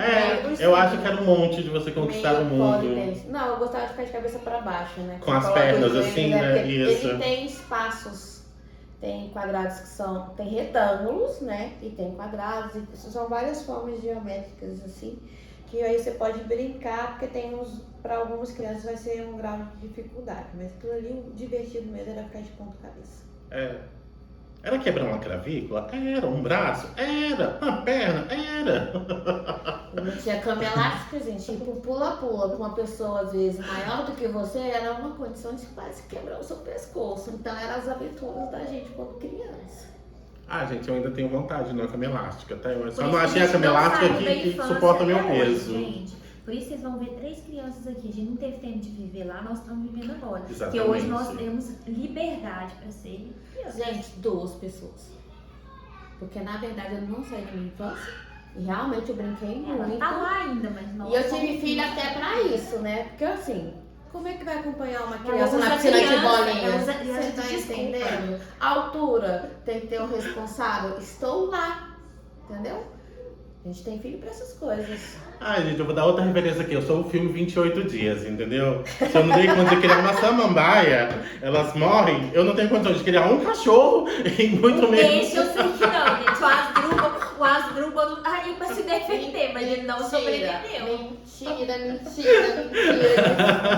A: eu acho que era um monte de você conquistar o
B: Meio
A: mundo.
B: polidense. Não, eu gostava de ficar de cabeça pra baixo, né?
A: Com as
B: Coloca
A: pernas
B: os
A: assim,
B: joelhos,
A: né?
B: porque
A: Isso.
B: Ele tem espaços, tem quadrados que são, tem retângulos, né? E tem quadrados, e são várias formas geométricas assim. que aí você pode brincar, porque tem uns, para algumas crianças vai ser um grau de dificuldade, mas aquilo ali, o divertido mesmo era ficar de ponta cabeça.
A: Era quebrar uma clavícula? Era. Um braço? Era. Uma perna? Era.
B: Não tinha cama elástica, gente, tipo pula-pula com uma pessoa às vezes maior do que você, era uma condição de quase quebrar o seu pescoço. Então eram as aventuras da gente quando criança.
A: Gente, eu ainda tenho vontade de uma cama elástica, tá? Eu só
C: Por
A: não
C: isso
A: achei a
C: gente
A: cama
C: não
A: elástica
C: saiu da
A: que
C: infância
A: suporta meu
C: até hoje,
A: peso.
C: gente. Por isso vocês vão ver 3 crianças aqui. A gente não teve tempo de viver lá, nós estamos vivendo agora.
A: Exatamente.
C: Porque hoje nós temos liberdade para ser criança.
B: Gente, 2 pessoas. Porque na verdade eu não saí da minha infância e realmente eu brinquei
C: Ela
B: muito.
C: tá lá ainda, mas não.
B: E eu tive filho até pra isso, né? Porque assim, como é que vai acompanhar uma
C: Ela
B: criança
C: usa
B: na piscina de
C: criança,
B: bolinhas?
C: ela usa
B: Você
C: criança
B: tá
C: de desculpa.
B: entendendo? A altura tem que ter um responsável. Estou lá, entendeu? A gente tem filho pra essas coisas.
A: Gente, eu vou dar outra referência aqui. Eu sou o filme 28 Dias, entendeu? Se eu não dei conta de criar uma samambaia, elas morrem, eu não tenho condição de criar um cachorro e muito menos.
C: Esse eu sei que não, gente. O Asdrubal não tá aí pra se defender, mas ele não sobreviveu.
B: Mentira.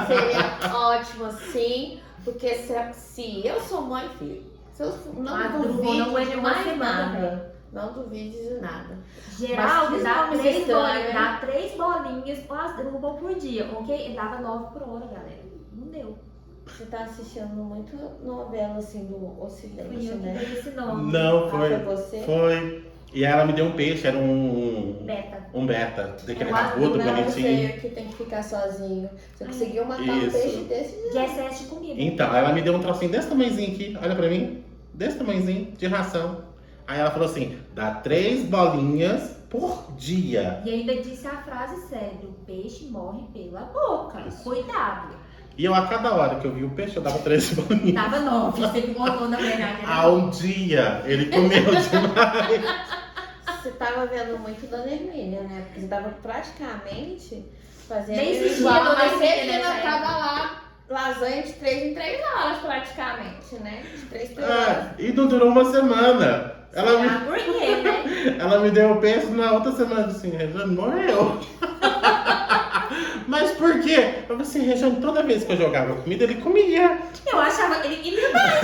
B: Seria ótimo sim, porque se eu sou mãe e filho, se eu não
C: Asdrubal
B: duvide
C: não é
B: de
C: uma
B: mais
C: semana,
B: nada. Não duvide de nada.
C: Geraldo
B: Mas
C: dá
B: nomes
C: 3
B: estranhos,
C: bolinhas,
B: né?
C: dá 3 bolinhas pro Asdrubal por dia, ok? Ele dava 9 por hora, galera. Não deu.
B: Você tá assistindo muito novela assim do
C: Fui
B: Ocidente,
C: eu que
B: né?
C: dei esse nome.
A: Não,
B: Foi
A: foi.
B: você?
A: Foi. E ela me deu um peixe, era um
C: Beta.
A: daquele
C: Eu
A: rabudo,
B: Não, eu
A: bonitinho.
B: sei que tem que ficar sozinho. Você conseguiu matar um
A: Isso.
B: peixe desse jeito.
C: De excesso de comida.
A: Então, ela me deu um trocinho desse tamanhozinho aqui, olha pra mim. Desse tamanhozinho, de ração. Aí ela falou assim, dá 3 bolinhas por dia.
C: E ainda disse a frase célebre: o peixe morre pela boca.
A: Isso.
C: Cuidado.
A: E eu, a cada hora que eu vi o peixe, eu dava 3 bolinhas.
C: Dava 9, você engordou na verdade. Né?
A: Um dia, ele comeu demais.
B: Você tava vendo muito Dona Hermínia, né? Porque você tava praticamente fazendo
C: Nem existia
B: igual a
C: Dona Hermínia
B: Marcelina,
C: nessa
B: tava lá lasanha de 3 em 3 horas praticamente, né? De 3 em 3 horas.
A: E não durou uma semana. Ela me,
C: Por quê, né?
A: ela me deu o peixe na outra semana, assim, Rejane morreu. Mas por quê? Eu falei assim, Rejane, toda vez que eu jogava comida, ele comia.
C: Eu achava que ele queria mais.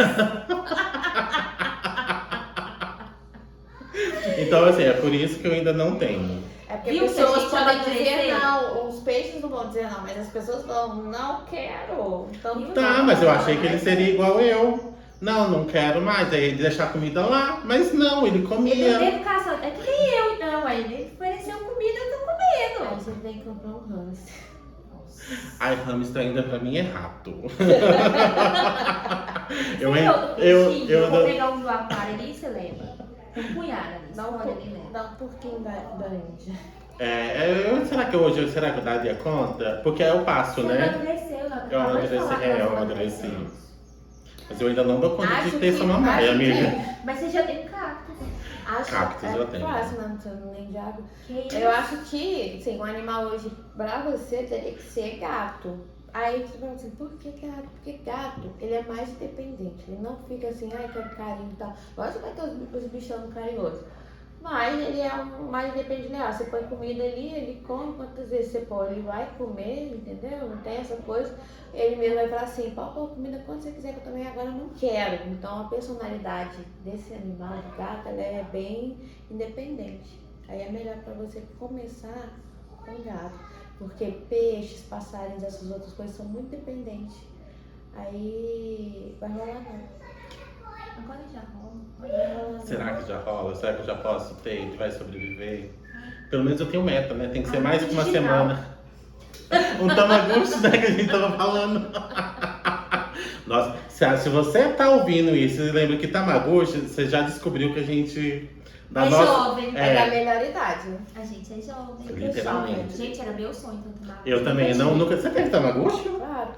A: Então, assim, é por isso que eu ainda não tenho.
B: É porque
C: Viu que a
B: pessoas
C: gente
B: podem
C: vai
B: dizer
C: crescer?
B: não, os peixes não vão dizer não, mas as pessoas falam, não quero. Então,
A: Tá, mas eu achei que ele seria igual eu. Não quero mais. Aí ele deixar a comida lá. Mas não, ele
C: Ele não
A: comia.
C: teve educação. É que nem eu, não. Aí ele ofereceu comida, eu tô
B: Aí
C: comendo.
B: você tem que comprar um hamster.
A: Ai, hamster ainda pra mim é rato.
C: Eu vou pegar um do aquário ali e você leva. Um punhado ali.
B: Dá um,
C: escolhe ali, né?
B: dá um pouquinho da Índia.
A: Será que eu daria conta? Porque eu passo,
C: Você
A: né?
C: amadureceu, não.
A: Eu amadureci, eu amadureci. Mas eu ainda não dou conta de ter essa mamãe, amiga.
C: Mas você já tem cactus.
B: Acho
A: Cactus
B: é
A: eu tenho.
B: fácil, não precisando nem de água.
C: Que isso?
B: Eu acho que, assim, um animal hoje, pra você, teria que ser gato. Aí você fala assim, por que gato? Porque gato, ele é mais independente. Ele não fica assim, ai, quero carinho e tal. Lógico que vai ter os bichão carinhosos. Mas ele é mais independente de Você põe comida ali, ele come quantas vezes você põe. Ele vai comer, entendeu? Não tem essa coisa. Ele mesmo vai falar assim, pode pôr comida quando você quiser, que eu também agora não quero. Então a personalidade desse animal, do gato, ela é bem independente. Aí é melhor pra você começar com gato. Porque peixes, passarinhos, essas outras coisas são muito dependentes. Aí vai rolar não.
C: Agora já rola.
B: Vai rolar não.
A: Será que já rola? Será que eu já posso ter? Ele vai sobreviver? Pelo menos eu tenho meta, né? Tem que ser mais que uma
C: digital.
A: semana. Um Tamagotchi, né? Que a gente tava falando. Nossa, se você tá ouvindo isso e lembra que Tamagotchi, você já descobriu que a gente...
C: É jovem.
B: É da melhor idade.
C: A gente é jovem.
A: Literalmente.
C: Gente, era meu sonho então tomar.
A: Eu também, nunca... Você teve Tamagotchi?
B: Claro.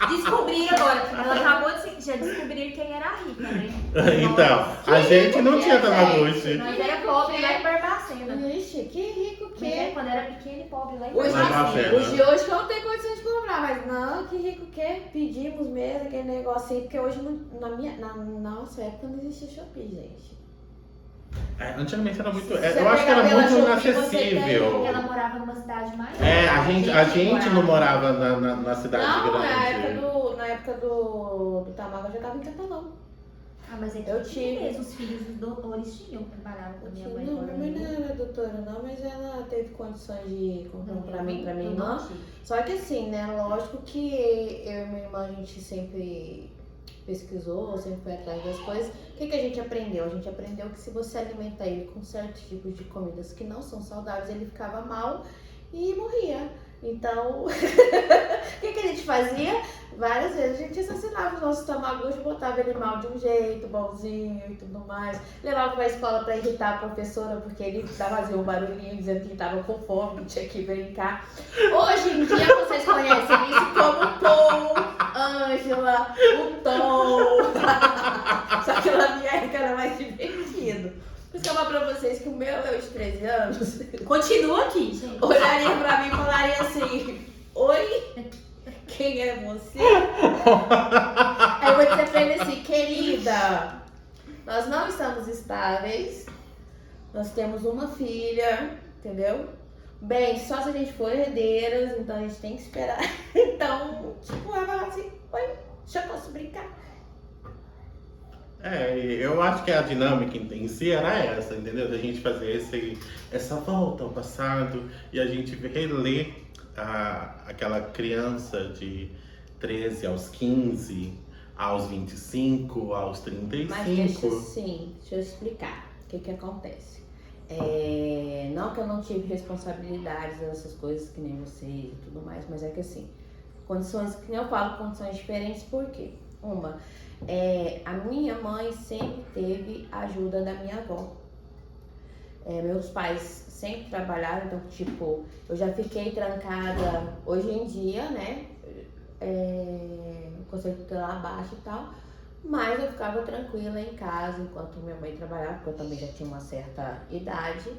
C: Descobri agora. Ela acabou de já descobrir quem era a rica, né?
A: Então, a gente não tinha Tamagotchi.
C: Nós era pobre lá em Barbacena.
B: Ixi, que rico que é.
C: Quando era pequeno e pobre lá em
B: Os
A: Barbacena.
B: de hoje que eu não tenho condição de comprar, mas não, que rico que é. Pedimos mesmo aquele negocinho, porque hoje na nossa época não existia Shopee, gente.
A: Antigamente era muito.
B: Você
A: Eu acho que era
B: pega pela
A: muito
B: Shopee,
A: inacessível.
C: Ela morava numa cidade maior.
A: A gente não morava na cidade
B: Não,
A: grande.
B: na época do Tamago eu já tava em Catalão.
C: Ah, mas é que
B: Eu
C: aqui
B: tive.
C: mesmo, os filhos dos doutores tinham, trabalhavam com a minha mãe.
B: Não,
C: agora
B: minha mãe
C: eu
B: não era doutora não, mas ela teve condições de comprar pra mim e pra minha
C: eu não
B: irmã.
C: tive.
B: Só que assim, né, lógico que eu e minha irmã, a gente sempre pesquisou, sempre foi atrás das coisas. O que a gente aprendeu? A gente aprendeu que se você alimenta ele com certos tipos de comidas que não são saudáveis, ele ficava mal e morria. Então, o que a gente fazia? Várias vezes a gente assassinava os nossos tamaguchi, botava ele mal de um jeito, bonzinho e tudo mais. Levava pra escola pra irritar a professora, porque ele fazia um barulhinho dizendo que estava com fome, que tinha que brincar. Hoje em dia vocês conhecem isso como Paul, Ângela, o Tom. Só que na minha época era mais divertido. Por isso que eu vou pra vocês que o meu, eu de 13 anos,
C: Continua aqui, gente.
B: olharia pra mim e falaria assim: oi, quem é você? Aí eu vou dizer pra ele assim: querida, nós não estamos estáveis, nós temos uma filha, entendeu? Bem, só se a gente for herdeiras, então a gente tem que esperar. Então, tipo, ela fala assim: oi, já posso brincar?
A: Eu acho que a dinâmica em si era essa, entendeu? Da gente fazer essa volta ao passado e a gente reler aquela criança de 13 aos 15, aos 25, aos 35.
B: Mas deixa eu explicar o que acontece. Não que eu não tive responsabilidades nessas coisas que nem vocês e tudo mais, mas é que assim, condições, que nem eu falo, condições diferentes, por quê? A minha mãe sempre teve a ajuda da minha avó. Meus pais sempre trabalharam, então, tipo, eu já fiquei trancada hoje em dia, né? Conselho tutelar abaixo e tal, mas eu ficava tranquila em casa enquanto minha mãe trabalhava, porque eu também já tinha uma certa idade.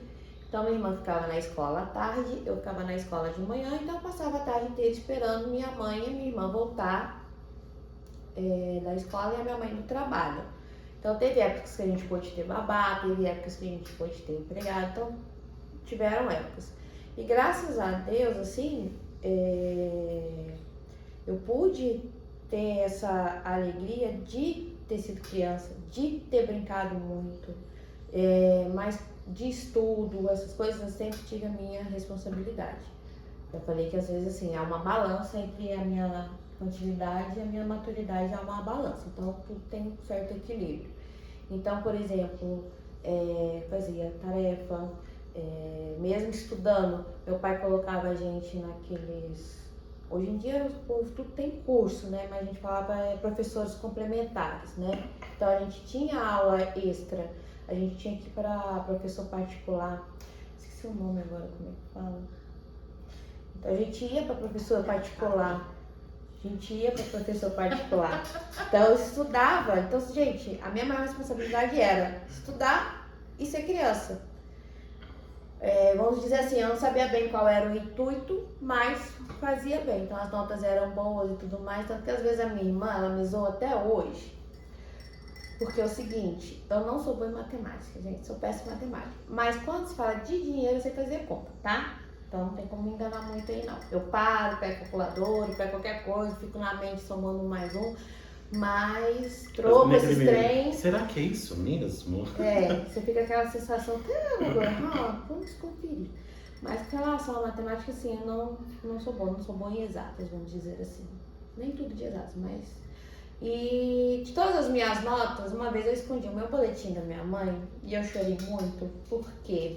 B: Então, minha irmã ficava na escola à tarde, eu ficava na escola de manhã, então eu passava a tarde inteira esperando minha mãe e minha irmã voltar da escola e a minha mãe do trabalho. Então teve épocas que a gente pôde ter babá, teve épocas que a gente pôde ter empregado, então tiveram épocas. E graças a Deus, assim, eu pude ter essa alegria de ter sido criança, de ter brincado muito, mas de estudo, essas coisas, eu sempre tive a minha responsabilidade. Eu falei que às vezes assim, há uma balança entre a minha continuidade e a minha maturidade, há uma balança, então tudo tem um certo equilíbrio. Então, por exemplo, fazia tarefa, mesmo estudando, meu pai colocava a gente naqueles... Hoje em dia o povo tudo tem curso, né? Mas a gente falava professores complementares, né? Então a gente tinha aula extra, a gente tinha que ir para professor particular, esqueci o nome agora, como é que fala? Então a gente ia para professor particular. Então eu estudava. Então, gente, a minha maior responsabilidade era estudar e ser criança. Vamos dizer assim, eu não sabia bem qual era o intuito, mas fazia bem. Então as notas eram boas e tudo mais. Tanto que às vezes a minha irmã, ela me zoa até hoje. Porque é o seguinte, eu não sou boa em matemática, gente. Sou péssima em matemática. Mas quando se fala de dinheiro, eu sei fazer conta, tá? Então não tem como me enganar muito aí não. Eu paro, pego calculadora, pego qualquer coisa, fico na mente somando mais um, mas troco esses trens.
A: Será que é isso mesmo?
B: Você fica aquela sensação, vamos conferir. Mas com relação à matemática, assim, eu não sou boa em exatas, vamos dizer assim. Nem tudo de exatas, mas... E de todas as minhas notas, uma vez eu escondi o meu boletim da minha mãe e eu chorei muito, por quê?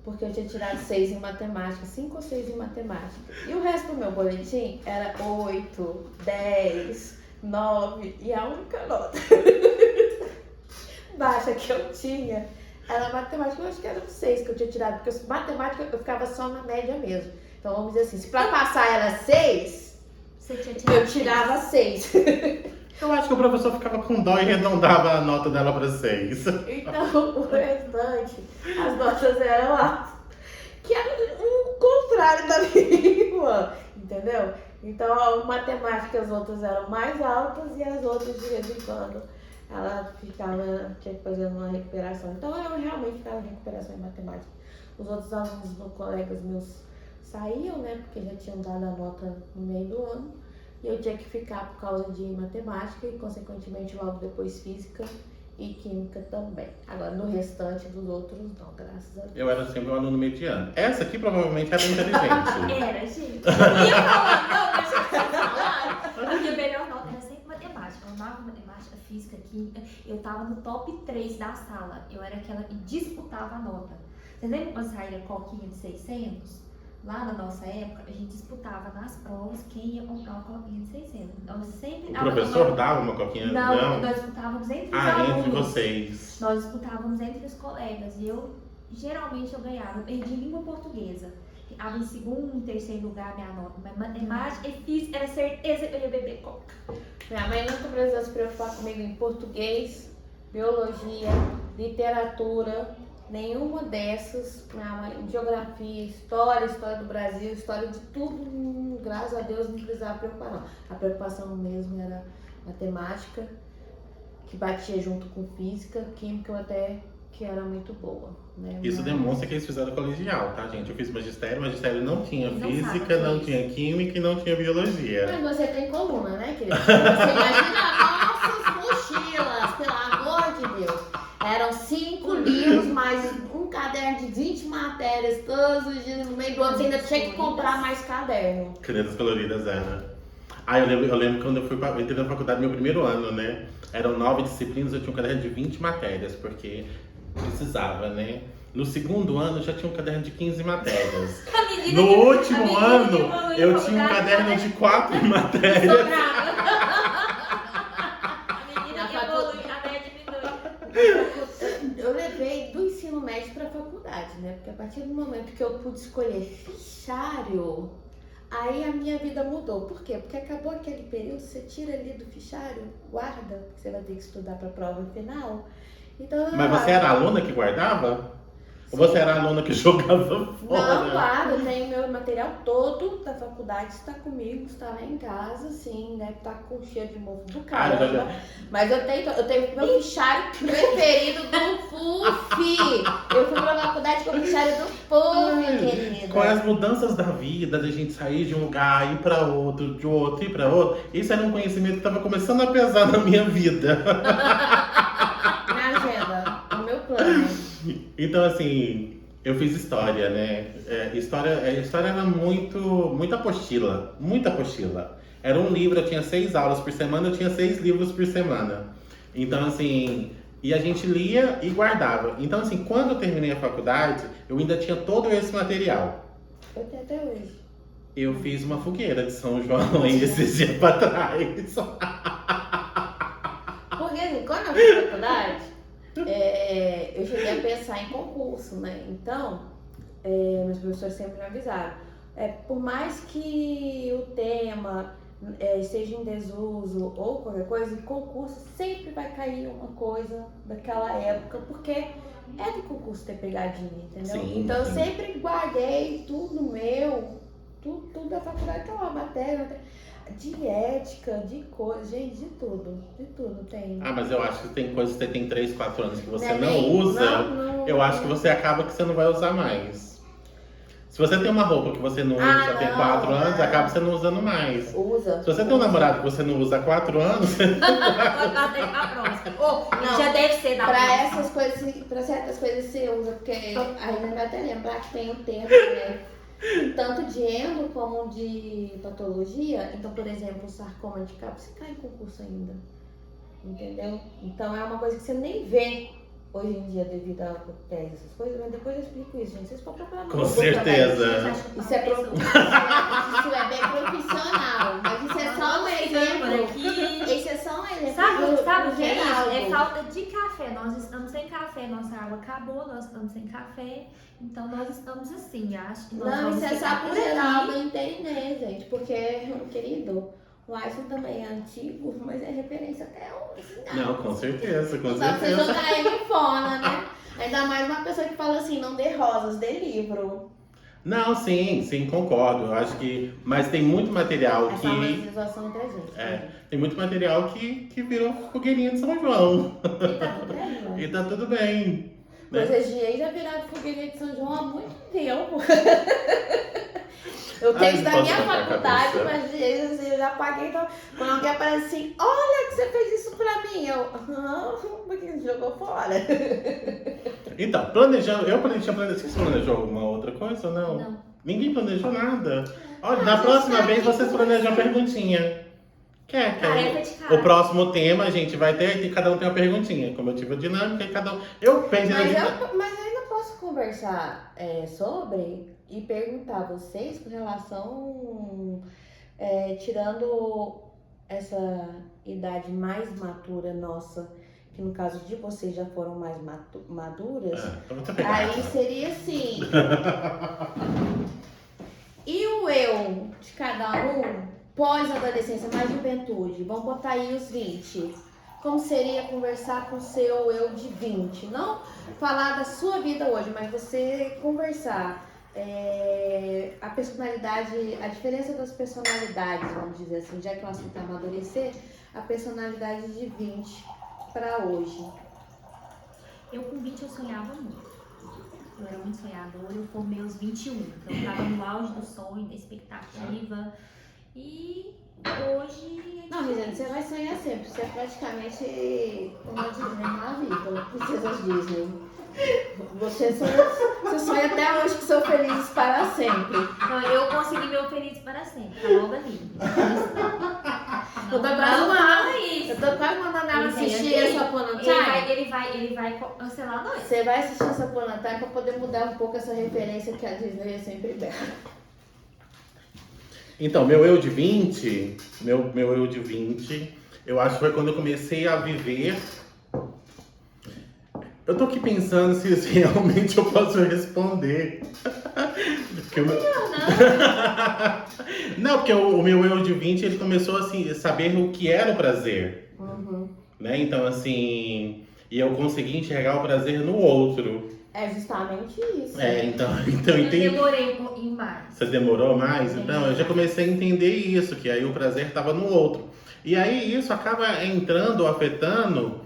B: Porque eu tinha tirado 6 em matemática, 5 ou 6 em matemática. E o resto do meu boletim era 8, 10, 9 e a única nota baixa que eu tinha era matemática. Eu acho que era um 6 que eu tinha tirado, porque matemática eu ficava só na média mesmo. Então vamos dizer assim, se pra passar era 6, eu tirava 6.
A: Eu acho que o professor ficava com dó e arredondava a nota dela para 6.
B: Então, o restante, as notas eram lá. Que era o contrário da minha irmã, entendeu? Então, a matemática, as outras eram mais altas e as outras, de vez em quando, ela tinha que fazer uma recuperação. Então eu realmente ficava em recuperação em matemática. Os outros alunos, colegas meus, saíam, né? Porque já tinham dado a nota no meio do ano. E eu tinha que ficar por causa de matemática e, consequentemente, logo depois física e química também. Agora, no restante dos outros, não, graças a Deus.
A: Eu era sempre um aluno mediano. Essa aqui provavelmente era inteligente.
C: Era, gente. Eu ia falar, não, deixa eu falar. A minha melhor nota era sempre matemática. Eu amava matemática, física, química. Eu tava no top 3 da sala. Eu era aquela que disputava a nota. Você lembra quando saía coquinha de 600? Lá na nossa época, a gente disputava nas provas quem ia comprar uma coquinha de 600. Então, sempre
A: O professor dava uma coquinha?
C: Não, nós disputávamos entre os alunos.
A: Entre vocês.
C: Nós disputávamos entre os colegas. E geralmente eu ganhava. Eu perdi língua portuguesa. Ficava em segundo, terceiro lugar minha nota. Mas matemática e física era certeza que eu ia beber coca.
B: Minha mãe nunca precisou se preocupar comigo em português, biologia, literatura, nenhuma dessas. Minha mãe, geografia, história do Brasil, história de tudo, graças a Deus não precisava preocupar não. A preocupação mesmo era matemática, que batia junto com física, química eu até que era muito boa. Né?
A: Isso demonstra que eles fizeram colegial, tá, gente? Eu fiz magistério não tinha
C: Não
A: física,
C: sabe,
A: não
C: isso.
A: tinha química e não tinha biologia.
B: Mas você tem coluna, né, querida? Você imagina nossas mochilas, pelo amor de Deus. Eram 5 livros, mais um caderno de 20 matérias todos os dias no meio do ano. Você ainda tinha que comprar mais caderno.
A: Canetas coloridas, Ana. Eu lembro quando eu entrei na faculdade, meu primeiro ano, né? Eram 9 disciplinas, eu tinha um caderno de 20 matérias, porque precisava, né? No segundo ano, já tinha um caderno de 15 matérias. No último ano, eu tinha um caderno de 4 matérias.
C: A menina que evolui, a média diminui.
B: Eu levei do ensino médio para a faculdade, né? Porque a partir do momento que eu pude escolher fichário, aí a minha vida mudou. Por quê? Porque acabou aquele período, você tira ali do fichário, guarda, porque você vai ter que estudar para a prova final. Então,
A: Mas você era a aluna que guardava? Ou você era a aluna que jogava fora?
B: Não, claro, eu tenho meu material todo da faculdade, está comigo, está lá em casa, sim, deve estar com cheiro de mofo do caramba. Mas eu tenho meu fichário preferido do FUF. Eu fui pra faculdade com o fichário do FUF, querida.
A: Com as mudanças da vida, da gente sair de um lugar, ir pra outro, de outro, ir pra outro, isso era um conhecimento que estava começando a pesar na minha vida.
B: Minha agenda, o meu plano.
A: Então, assim, eu fiz história, né? História era muita apostila, muita apostila. Era um livro, eu tinha 6 aulas por semana, eu tinha 6 livros por semana. Então, assim, e a gente lia e guardava. Então, assim, quando eu terminei a faculdade, eu ainda tinha todo esse material.
B: Eu tenho até hoje.
A: Eu fiz uma fogueira de São João aí esses dias pra trás.
B: Porque, assim, quando eu fiz faculdade, eu cheguei a pensar em concurso, né? Então, meus professores sempre me avisaram. Por mais que o tema esteja em desuso ou qualquer coisa, em concurso sempre vai cair uma coisa daquela época, porque é do concurso ter pegadinha, entendeu?
A: Sim,
B: então eu
A: sim.
B: sempre guardei tudo meu, tudo da faculdade, tá lá, matéria, de ética, de coisa, gente, de tudo tem.
A: Ah, mas eu acho que tem coisas que você tem 3, 4 anos que você não
B: Neném,
A: usa.
B: não,
A: Eu acho que você acaba que você não vai usar mais. Se você tem uma roupa que você não usa já tem 4 anos, acaba você não usando mais.
B: Usa.
A: Se você tem um namorado que você não usa há 4 anos,
C: A próxima.
B: Não,
C: Já deve ser da
B: pra
C: próxima.
B: essas coisas, pra certas coisas você usa, porque aí vai até lembrar que tem o tempo, né? Tanto de endo como de patologia. Então, por exemplo, o sarcoma de cabo, você cai em concurso ainda. Entendeu? Então é uma coisa que você nem vê hoje em dia devido a coquetéis, essas coisas, mas depois eu explico isso, gente. Vocês podem procurar no
A: com
B: Google
A: certeza.
B: também. Isso é bem profissional, mas isso é só um exemplo. Esse é só um exemplo.
C: Sabe o que é isso?
B: geral.
C: É falta de café. Nós estamos sem café, nossa água acabou, nós estamos sem café. Então nós estamos assim, acho que nós
B: Não,
C: vamos
B: isso é
C: ficar
B: só
C: por
B: pro geral
C: aqui.
B: do entender, gente, porque, querido, o Einstein também é antigo, mas é referência até hoje.
A: Não, com certeza, com
B: Só pra você
A: certeza.
B: jogar ele fora, né? Ainda mais uma pessoa que fala assim, não dê rosas, dê livro.
A: Não, sim, concordo. Eu acho que. Mas tem muito material
B: Essa
A: que.
B: harmonização entre a gente.
A: Tem muito material que virou fogueirinha de São João.
B: E tá tudo bem, né?
A: E tá tudo bem. Né?
B: Coisas de ex já viraram fogueirinha de São João há muito tempo. Eu tenho isso da minha faculdade, mas de ex assim, eu já paguei. Então, quando alguém aparece assim, olha que você fez isso pra mim. Eu, porque você jogou fora.
A: Então, planejando. Você planejou alguma outra coisa ou não?
C: Não.
A: Ninguém planejou nada. Olha,
B: Não,
A: na
B: a gente
A: próxima
B: tá
A: vez
B: aqui
A: vocês planejam uma
B: conversando.
A: perguntinha. Quer?
C: Tarefa de casa.
A: O próximo tema a gente vai ter e cada um tem uma perguntinha. Como eu tive a dinâmica e cada um. Eu pensei na dinâmica.
B: Mas eu ainda posso conversar sobre e perguntar a vocês com relação, tirando essa idade mais matura nossa, que no caso de vocês já foram mais maduras,
A: Então vou pegar.
B: aí seria assim. E o eu de cada um, pós-adolescência, mais juventude, vamos botar aí os 20. Como seria conversar com o seu eu de 20? Não falar da sua vida hoje, mas você conversar. A personalidade, a diferença das personalidades, vamos dizer assim, já que o assunto é amadurecer, a personalidade de 20 para hoje.
C: Eu com 20 eu sonhava muito. Eu era muito sonhadora, eu formei aos 21. Então eu tava no auge do sonho, da expectativa. E hoje.
B: Não, Regiane, você vai sonhar sempre. Você é praticamente uma Disney na vida, princesas Disney. Você sonha até hoje que sou felizes para sempre.
C: Então, eu consegui meu feliz para sempre. Tá logo ali.
B: Eu tô quase mandando ela assistir essa Upon Time.
C: Ele vai cancelar nós.
B: Você vai assistir essa Upon Time pra poder mudar um pouco essa referência que a Disney é sempre bela.
A: Então, meu eu de 20, eu acho que foi quando eu comecei a viver. Eu tô aqui pensando se realmente eu posso responder. Não, porque o meu eu de 20, ele começou assim, a saber o que era o prazer. Né? Então, assim, e eu consegui enxergar o prazer no outro.
B: É justamente isso.
A: Então
C: Eu
A: entendi.
C: demorei um pouquinho mais.
A: Você demorou mais? Então, eu já comecei a entender isso, que aí o prazer estava no outro. E aí isso acaba entrando, afetando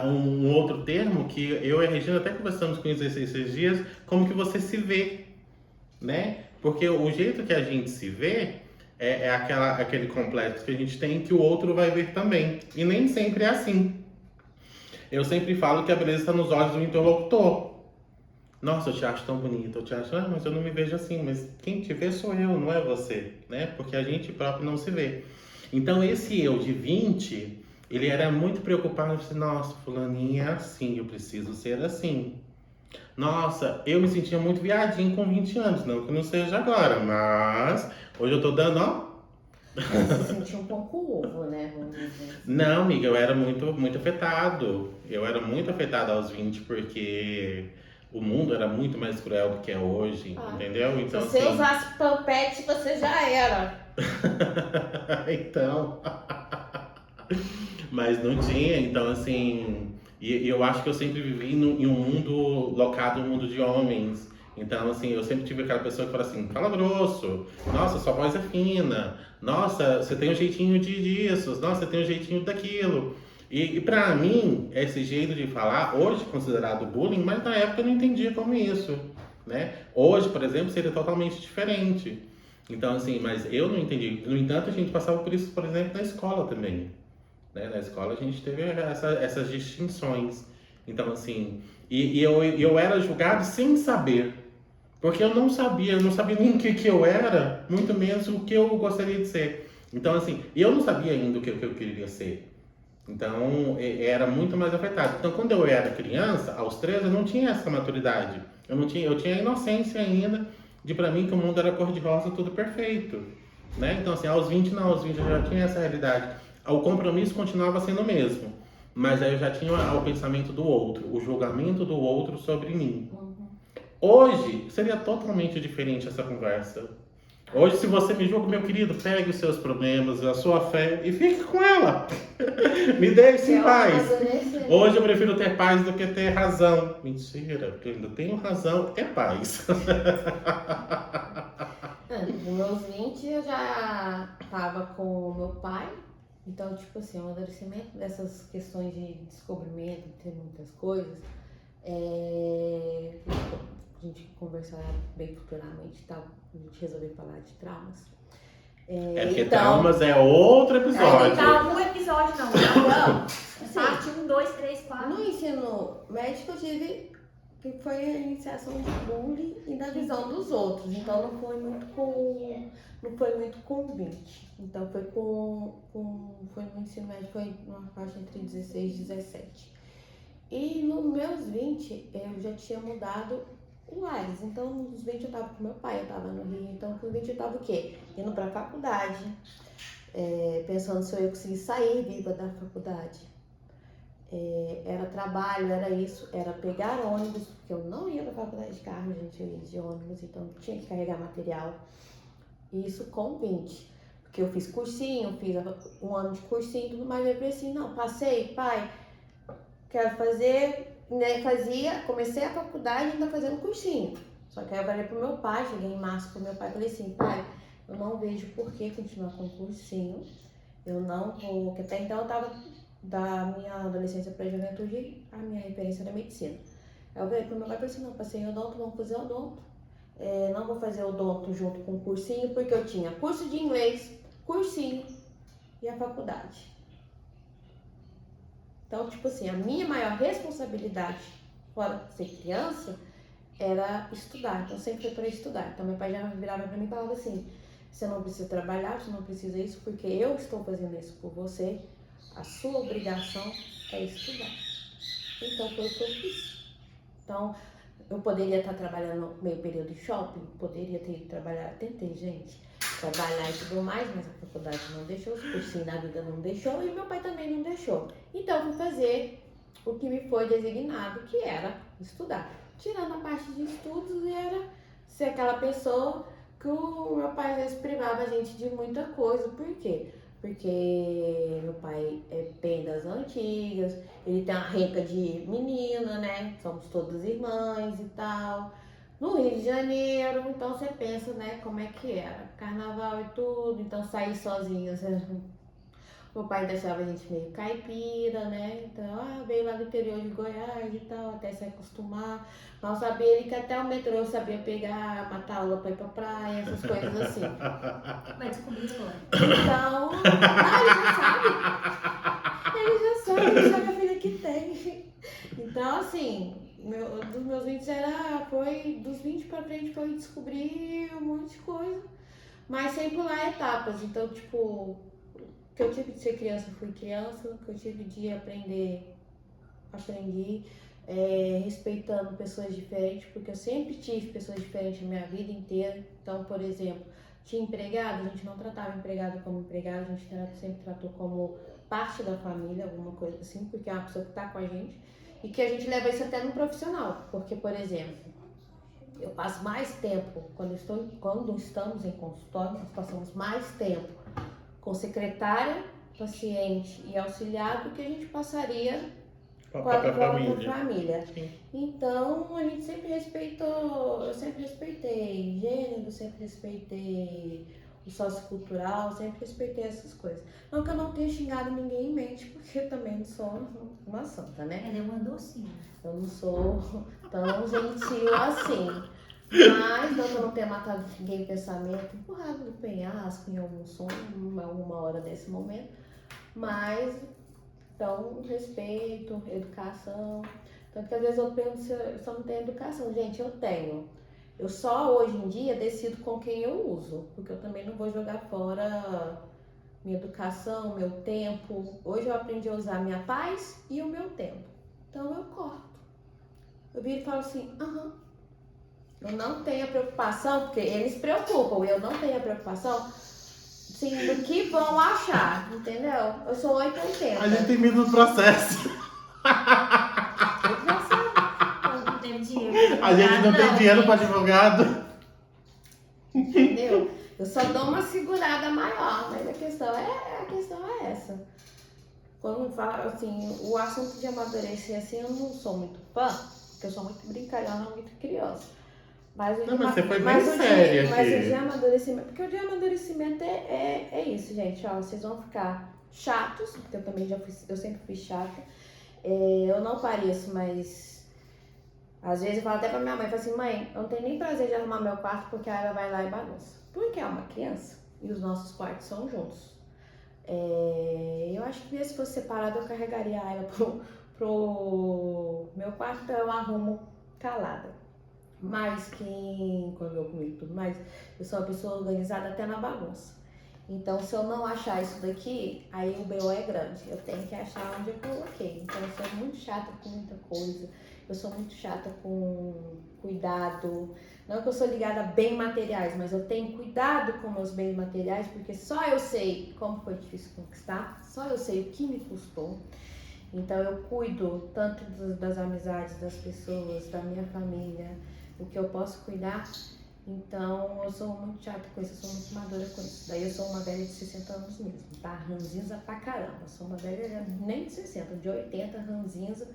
A: um outro termo que eu e a Regina até conversamos com isso esses dias, como que você se vê, né? Porque o jeito que a gente se vê é aquele complexo que a gente tem que o outro vai ver também. E nem sempre é assim. Eu sempre falo que a beleza está nos olhos do interlocutor. Nossa, eu te acho tão bonita, eu te acho, mas eu não me vejo assim, mas quem te vê sou eu, não é você, né? Porque a gente próprio não se vê. Então esse eu de 20, ele era muito preocupado, assim, nossa, fulaninha é assim, eu preciso ser assim. Nossa, eu me sentia muito viadinho com 20 anos, não que não seja agora, mas hoje eu tô dando, ó.
B: Você sentiu um pouco ovo, né? Vamos dizer.
A: Não, amiga, eu era muito afetado. Eu era muito afetado aos 20 porque o mundo era muito mais cruel do que é hoje, entendeu? Então,
B: se você
A: assim...
B: usasse pampete, você já era.
A: Então... Mas não tinha, então assim... E eu acho que eu sempre vivi em um mundo locado, um mundo de homens. Então, assim, eu sempre tive aquela pessoa que fala assim, fala grosso, nossa, sua voz é fina, nossa, você tem um jeitinho disso, nossa, você tem um jeitinho daquilo. E pra mim, esse jeito de falar, hoje considerado bullying, mas na época eu não entendia como isso, né? Hoje, por exemplo, seria totalmente diferente. Então, assim, mas eu não entendi. No entanto, a gente passava por isso, por exemplo, na escola também. Né? Na escola a gente teve essas distinções. Então, assim, eu era julgado sem saber. Porque eu não sabia nem o que eu era, muito menos o que eu gostaria de ser. Então, assim, eu não sabia ainda o que eu queria ser. Então, era muito mais afetado. Então, quando eu era criança, aos 13, eu não tinha essa maturidade. Eu tinha a inocência ainda de, pra mim, que o mundo era cor-de-rosa, tudo perfeito. Né? Então, assim, aos 20 não, aos 20 eu já tinha essa realidade. O compromisso continuava sendo o mesmo. Mas aí eu já tinha o pensamento do outro, o julgamento do outro sobre mim. Hoje, seria totalmente diferente essa conversa. Hoje, se você me julga, meu querido, pegue os seus problemas, a sua fé e fique com ela. Me deixe em paz. Hoje eu prefiro ter paz do que ter razão. Mentira, porque eu ainda tenho razão, é paz.
B: Nos meus 20 eu já tava com o meu pai. Então, tipo assim, o amadurecimento dessas questões de descobrimento, de ter muitas coisas, a gente conversar bem futuramente e tal, a gente resolver falar de traumas.
A: Porque traumas é outro episódio.
C: Não tá um episódio, não. Não. Parte 1, 2, 3, 4.
B: No ensino médico eu tive que foi a iniciação de bullying e da visão dos outros. Então não foi muito com 20. Então foi no ensino médio, foi numa faixa entre 16 e 17. E nos meus 20 eu já tinha mudado o ares. Então nos 20 eu tava com meu pai, eu tava no Rio. Então com 20 eu tava o quê? Indo pra faculdade, pensando se eu ia conseguir sair viva da faculdade. Era trabalho, era isso, era pegar ônibus, porque eu não ia pra faculdade de carro, gente, eu ia de ônibus, então tinha que carregar material. Isso com 20. Porque eu fiz cursinho, fiz um ano de cursinho e tudo mais, eu falei assim, não, passei, pai, quero fazer, né, comecei a faculdade ainda fazendo cursinho. Só que aí eu falei pro meu pai, cheguei em março pro meu pai e falei assim, pai, eu não vejo por que continuar com cursinho, eu não vou, porque até então eu tava da minha adolescência para a juventude, a minha referência era medicina. Eu falei pro meu pai, assim, não, passei em odonto, vamos fazer odonto. Não vou fazer odonto junto com o cursinho, porque eu tinha curso de inglês, cursinho e a faculdade. Então, tipo assim, a minha maior responsabilidade, fora ser criança, era estudar. Então, sempre foi para estudar. Então, meu pai já virava para mim e falava assim, você não precisa trabalhar, você não precisa isso, porque eu estou fazendo isso por você. A sua obrigação é estudar. Então foi o que eu fiz. Então, eu poderia estar trabalhando meio período em shopping, poderia ter trabalhado, tentei, gente, trabalhar e tudo mais, mas a faculdade não deixou, os cursinhos na vida não deixou e meu pai também não deixou. Então, fui fazer o que me foi designado, que era estudar. Tirando a parte de estudos, era ser aquela pessoa que o meu pai às vezes privava a gente de muita coisa. Por quê? Porque meu pai é bem das antigas, ele tem uma renca de menina, né? Somos todas irmãs e tal. No Rio de Janeiro, então você pensa, né, como é que era. Carnaval e tudo, então sair sozinhas. Meu pai deixava a gente meio caipira, né? Então, veio lá do interior de Goiás e tal, até se acostumar. Mal sabia ele que até o metrô eu sabia pegar, matar aula pra ir pra praia, essas coisas assim.
C: Vai descobrir agora.
B: Então, ele já sabe a filha que tem. Então, assim, dos meus 20 foi, dos 20 pra frente foi descobrir um monte de coisa, mas sem pular etapas. Então, tipo, que eu tive de ser criança, fui criança, que eu tive de aprender, aprendi, respeitando pessoas diferentes, porque eu sempre tive pessoas diferentes na minha vida inteira. Então, por exemplo, tinha empregado, a gente não tratava empregado como empregado, a gente sempre tratou como parte da família, alguma coisa assim, porque é uma pessoa que está com a gente, e que a gente leva isso até no profissional, porque, por exemplo, eu passo mais tempo, quando estamos em consultório, nós passamos mais tempo com secretária, paciente e auxiliar do que a gente passaria com a própria família. Então, a gente sempre respeitou, eu sempre respeitei gênero, sempre respeitei o sociocultural, sempre respeitei essas coisas. Não que eu não tenha xingado ninguém em mente, porque eu também não sou uma santa, né?
C: Ela é uma docinha.
B: Eu não sou tão gentil assim. Mas não que eu não tenha matado ninguém em pensamento, empurrado no penhasco em algum sonho, uma hora desse momento. Mas, então, respeito, educação. Tanto que às vezes eu penso se eu só não tenho educação. Gente, eu tenho. Eu só hoje em dia decido com quem eu uso, porque eu também não vou jogar fora minha educação, meu tempo. Hoje eu aprendi a usar minha paz e o meu tempo. Então eu corto. Eu viro e falo assim, eu não tenho a preocupação, porque eles se preocupam, eu não tenho a preocupação, sim, do que vão achar, entendeu? Eu sou 880.
A: A gente tem medo do processo.
C: Eu não tenho dinheiro.
A: A gente não tem dinheiro para advogado.
B: Entendeu? Eu só dou uma segurada maior, mas a questão é essa. Quando fala assim, o assunto de amadurecer assim, eu não sou muito fã, porque eu sou muito brincalhona, muito criança. Mas
A: Não, mas você foi bem séria
B: mas o
A: aqui.
B: de amadurecimento, porque o de amadurecimento é isso, gente, ó, vocês vão ficar chatos, porque eu também eu sempre fui chata. Eu não pareço, mas às vezes eu falo até pra minha mãe, eu falo assim, mãe, eu não tenho nem prazer de arrumar meu quarto, porque ela vai lá e bagunça. Porque é uma criança e os nossos quartos são juntos. Eu acho que se fosse separado eu carregaria ela pro meu quarto, então eu arrumo calada. Mas quem conviveu comigo e tudo mais, eu sou uma pessoa organizada até na bagunça. Então, se eu não achar isso daqui, aí o BO é grande. Eu tenho que achar onde eu coloquei. Então, eu sou muito chata com muita coisa. Eu sou muito chata com cuidado. Não que eu sou ligada a bens materiais, mas eu tenho cuidado com meus bens materiais, porque só eu sei como foi difícil conquistar, só eu sei o que me custou. Então, eu cuido tanto das amizades, das pessoas, da minha família, o que eu posso cuidar. Então, eu sou muito chata com isso, eu sou muito madura com isso. Daí eu sou uma velha de 60 anos mesmo, tá? Ranzinza pra caramba. Eu sou uma velha nem de 60, de 80, ranzinza.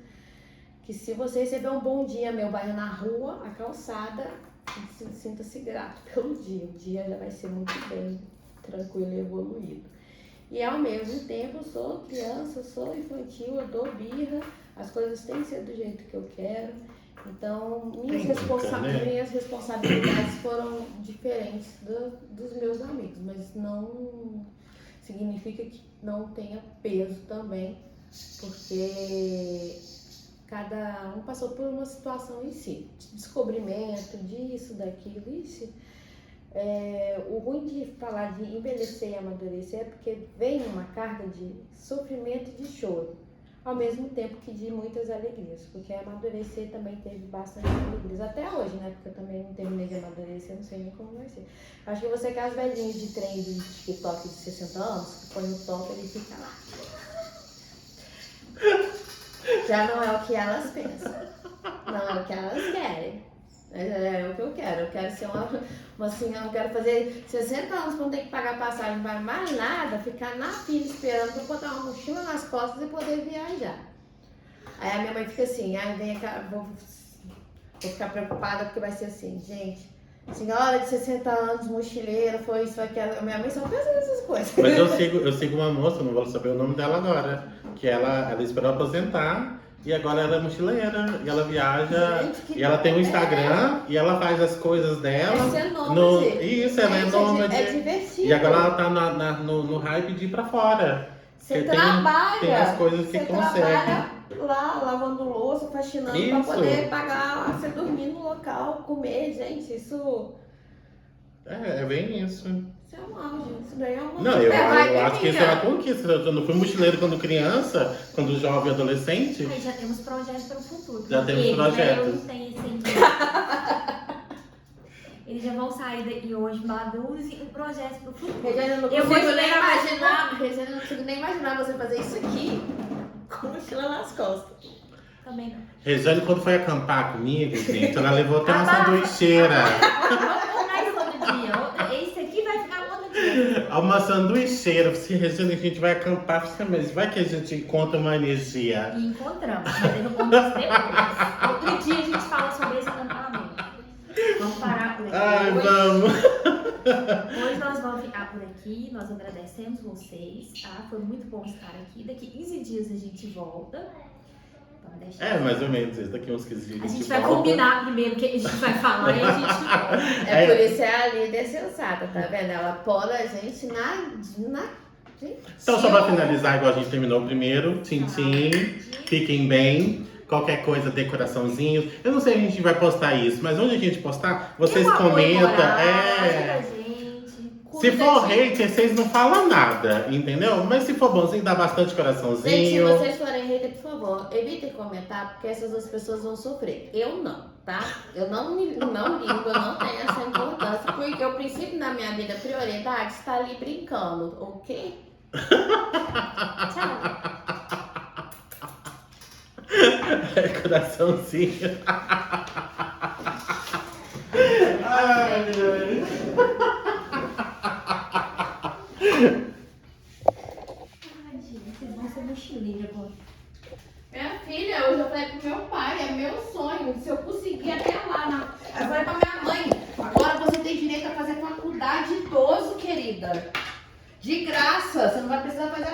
B: Que se você receber um bom dia meu, vai na rua, a calçada, sinta-se grato pelo dia. O dia já vai ser muito bem, tranquilo e evoluído. E ao mesmo tempo, eu sou criança, eu sou infantil, eu dou birra, as coisas têm que ser do jeito que eu quero. Então, minhas responsabilidades foram diferentes dos meus amigos, mas não significa que não tenha peso também, porque cada um passou por uma situação em si, de descobrimento, disso, daquilo, isso. O ruim de falar de envelhecer e amadurecer é porque vem uma carga de sofrimento e de choro, ao mesmo tempo que de muitas alegrias, porque amadurecer também teve bastante alegrias, até hoje, né, porque eu também não terminei de amadurecer, não sei nem como vai ser. Acho que você quer as velhinhas de trem de TikTok de 60 anos, que põe no top e ele fica lá. Já não é o que elas pensam, não é o que elas querem. É o que eu quero ser uma senhora, eu quero fazer 60 anos pra não ter que pagar passagem, não vai mais nada, ficar na fila esperando pra botar uma mochila nas costas e poder viajar. Aí a minha mãe fica assim, aí vem cá, vou ficar preocupada porque vai ser assim, gente, senhora de 60 anos, mochileira, foi isso, foi aquilo. A minha mãe só pensa nessas coisas.
A: Mas eu sigo uma moça, não vou saber o nome dela agora, que ela esperou aposentar. E agora ela é mochileira, e ela viaja,
B: Gente,
A: e ela tem um Instagram, e ela faz as coisas dela. Isso, ela é nômade.
B: É divertido.
A: E agora ela tá no hype de ir pra fora.
B: Você trabalha.
A: Tem as coisas que consegue.
B: Trabalha lá, lavando louça, faxinando, pra poder pagar, você dormir no local, comer, gente, isso...
A: É bem isso.
B: Isso é um auge, isso daí é uma...
A: Não, eu acho que isso é uma conquista. Eu não fui mochileiro quando criança, quando jovem e adolescente.
C: Aí já temos projetos para o futuro.
A: Já temos projetos.
C: Eu não tenho esse Eles já vão sair daqui hoje maduros e um projeto para o futuro.
B: Regiane, eu não consigo nem imaginar você fazer isso aqui com mochila nas costas.
C: Também não.
A: Regiane, quando foi acampar comigo, gente, ela levou até uma sanduicheira.
C: Vamos mais outro dia. Esse aqui vai ficar um outro dia.
A: Uma sanduicheira. Se Regiane, a gente vai acampar, mas vai que a gente encontra uma energia.
C: E encontramos, mas eu conto isso depois. Outro dia a gente fala sobre esse acampamento. Vamos parar por aqui.
A: Ai, vamos.
C: Hoje nós vamos ficar por aqui. Nós agradecemos vocês, tá? Foi muito bom estar aqui. Daqui 15 dias a gente volta.
A: Mais ou menos isso. Daqui uns 15 dias
C: a gente vai combinar primeiro o que a gente vai falar e a gente volta.
B: Por isso é a líder sensata, tá vendo? Ela poda a gente na...
A: Então, só pra finalizar, igual a gente terminou o primeiro, tchim-tchim, fiquem bem. Qualquer coisa, decoraçãozinhos. Eu não sei se a gente vai postar isso, mas onde a gente postar, vocês comentam. Se for hater, vocês não falam nada, entendeu? Mas se for bonzinho, dá bastante coraçãozinho.
B: Gente, se vocês forem hater, por favor, evitem comentar, porque essas duas pessoas vão sofrer. Eu não, tá? Eu não ligo, eu não tenho essa importância, porque o princípio da minha vida, prioridade, está ali brincando, ok?
C: Tchau.
A: Coraçãozinho. Ai, ai.
C: mochileira agora.
B: Minha filha, hoje eu falei pro meu pai, é meu sonho. Se eu conseguir até lá. Eu falei pra minha mãe, agora você tem direito a fazer faculdade de idoso, querida. De graça, você não vai precisar fazer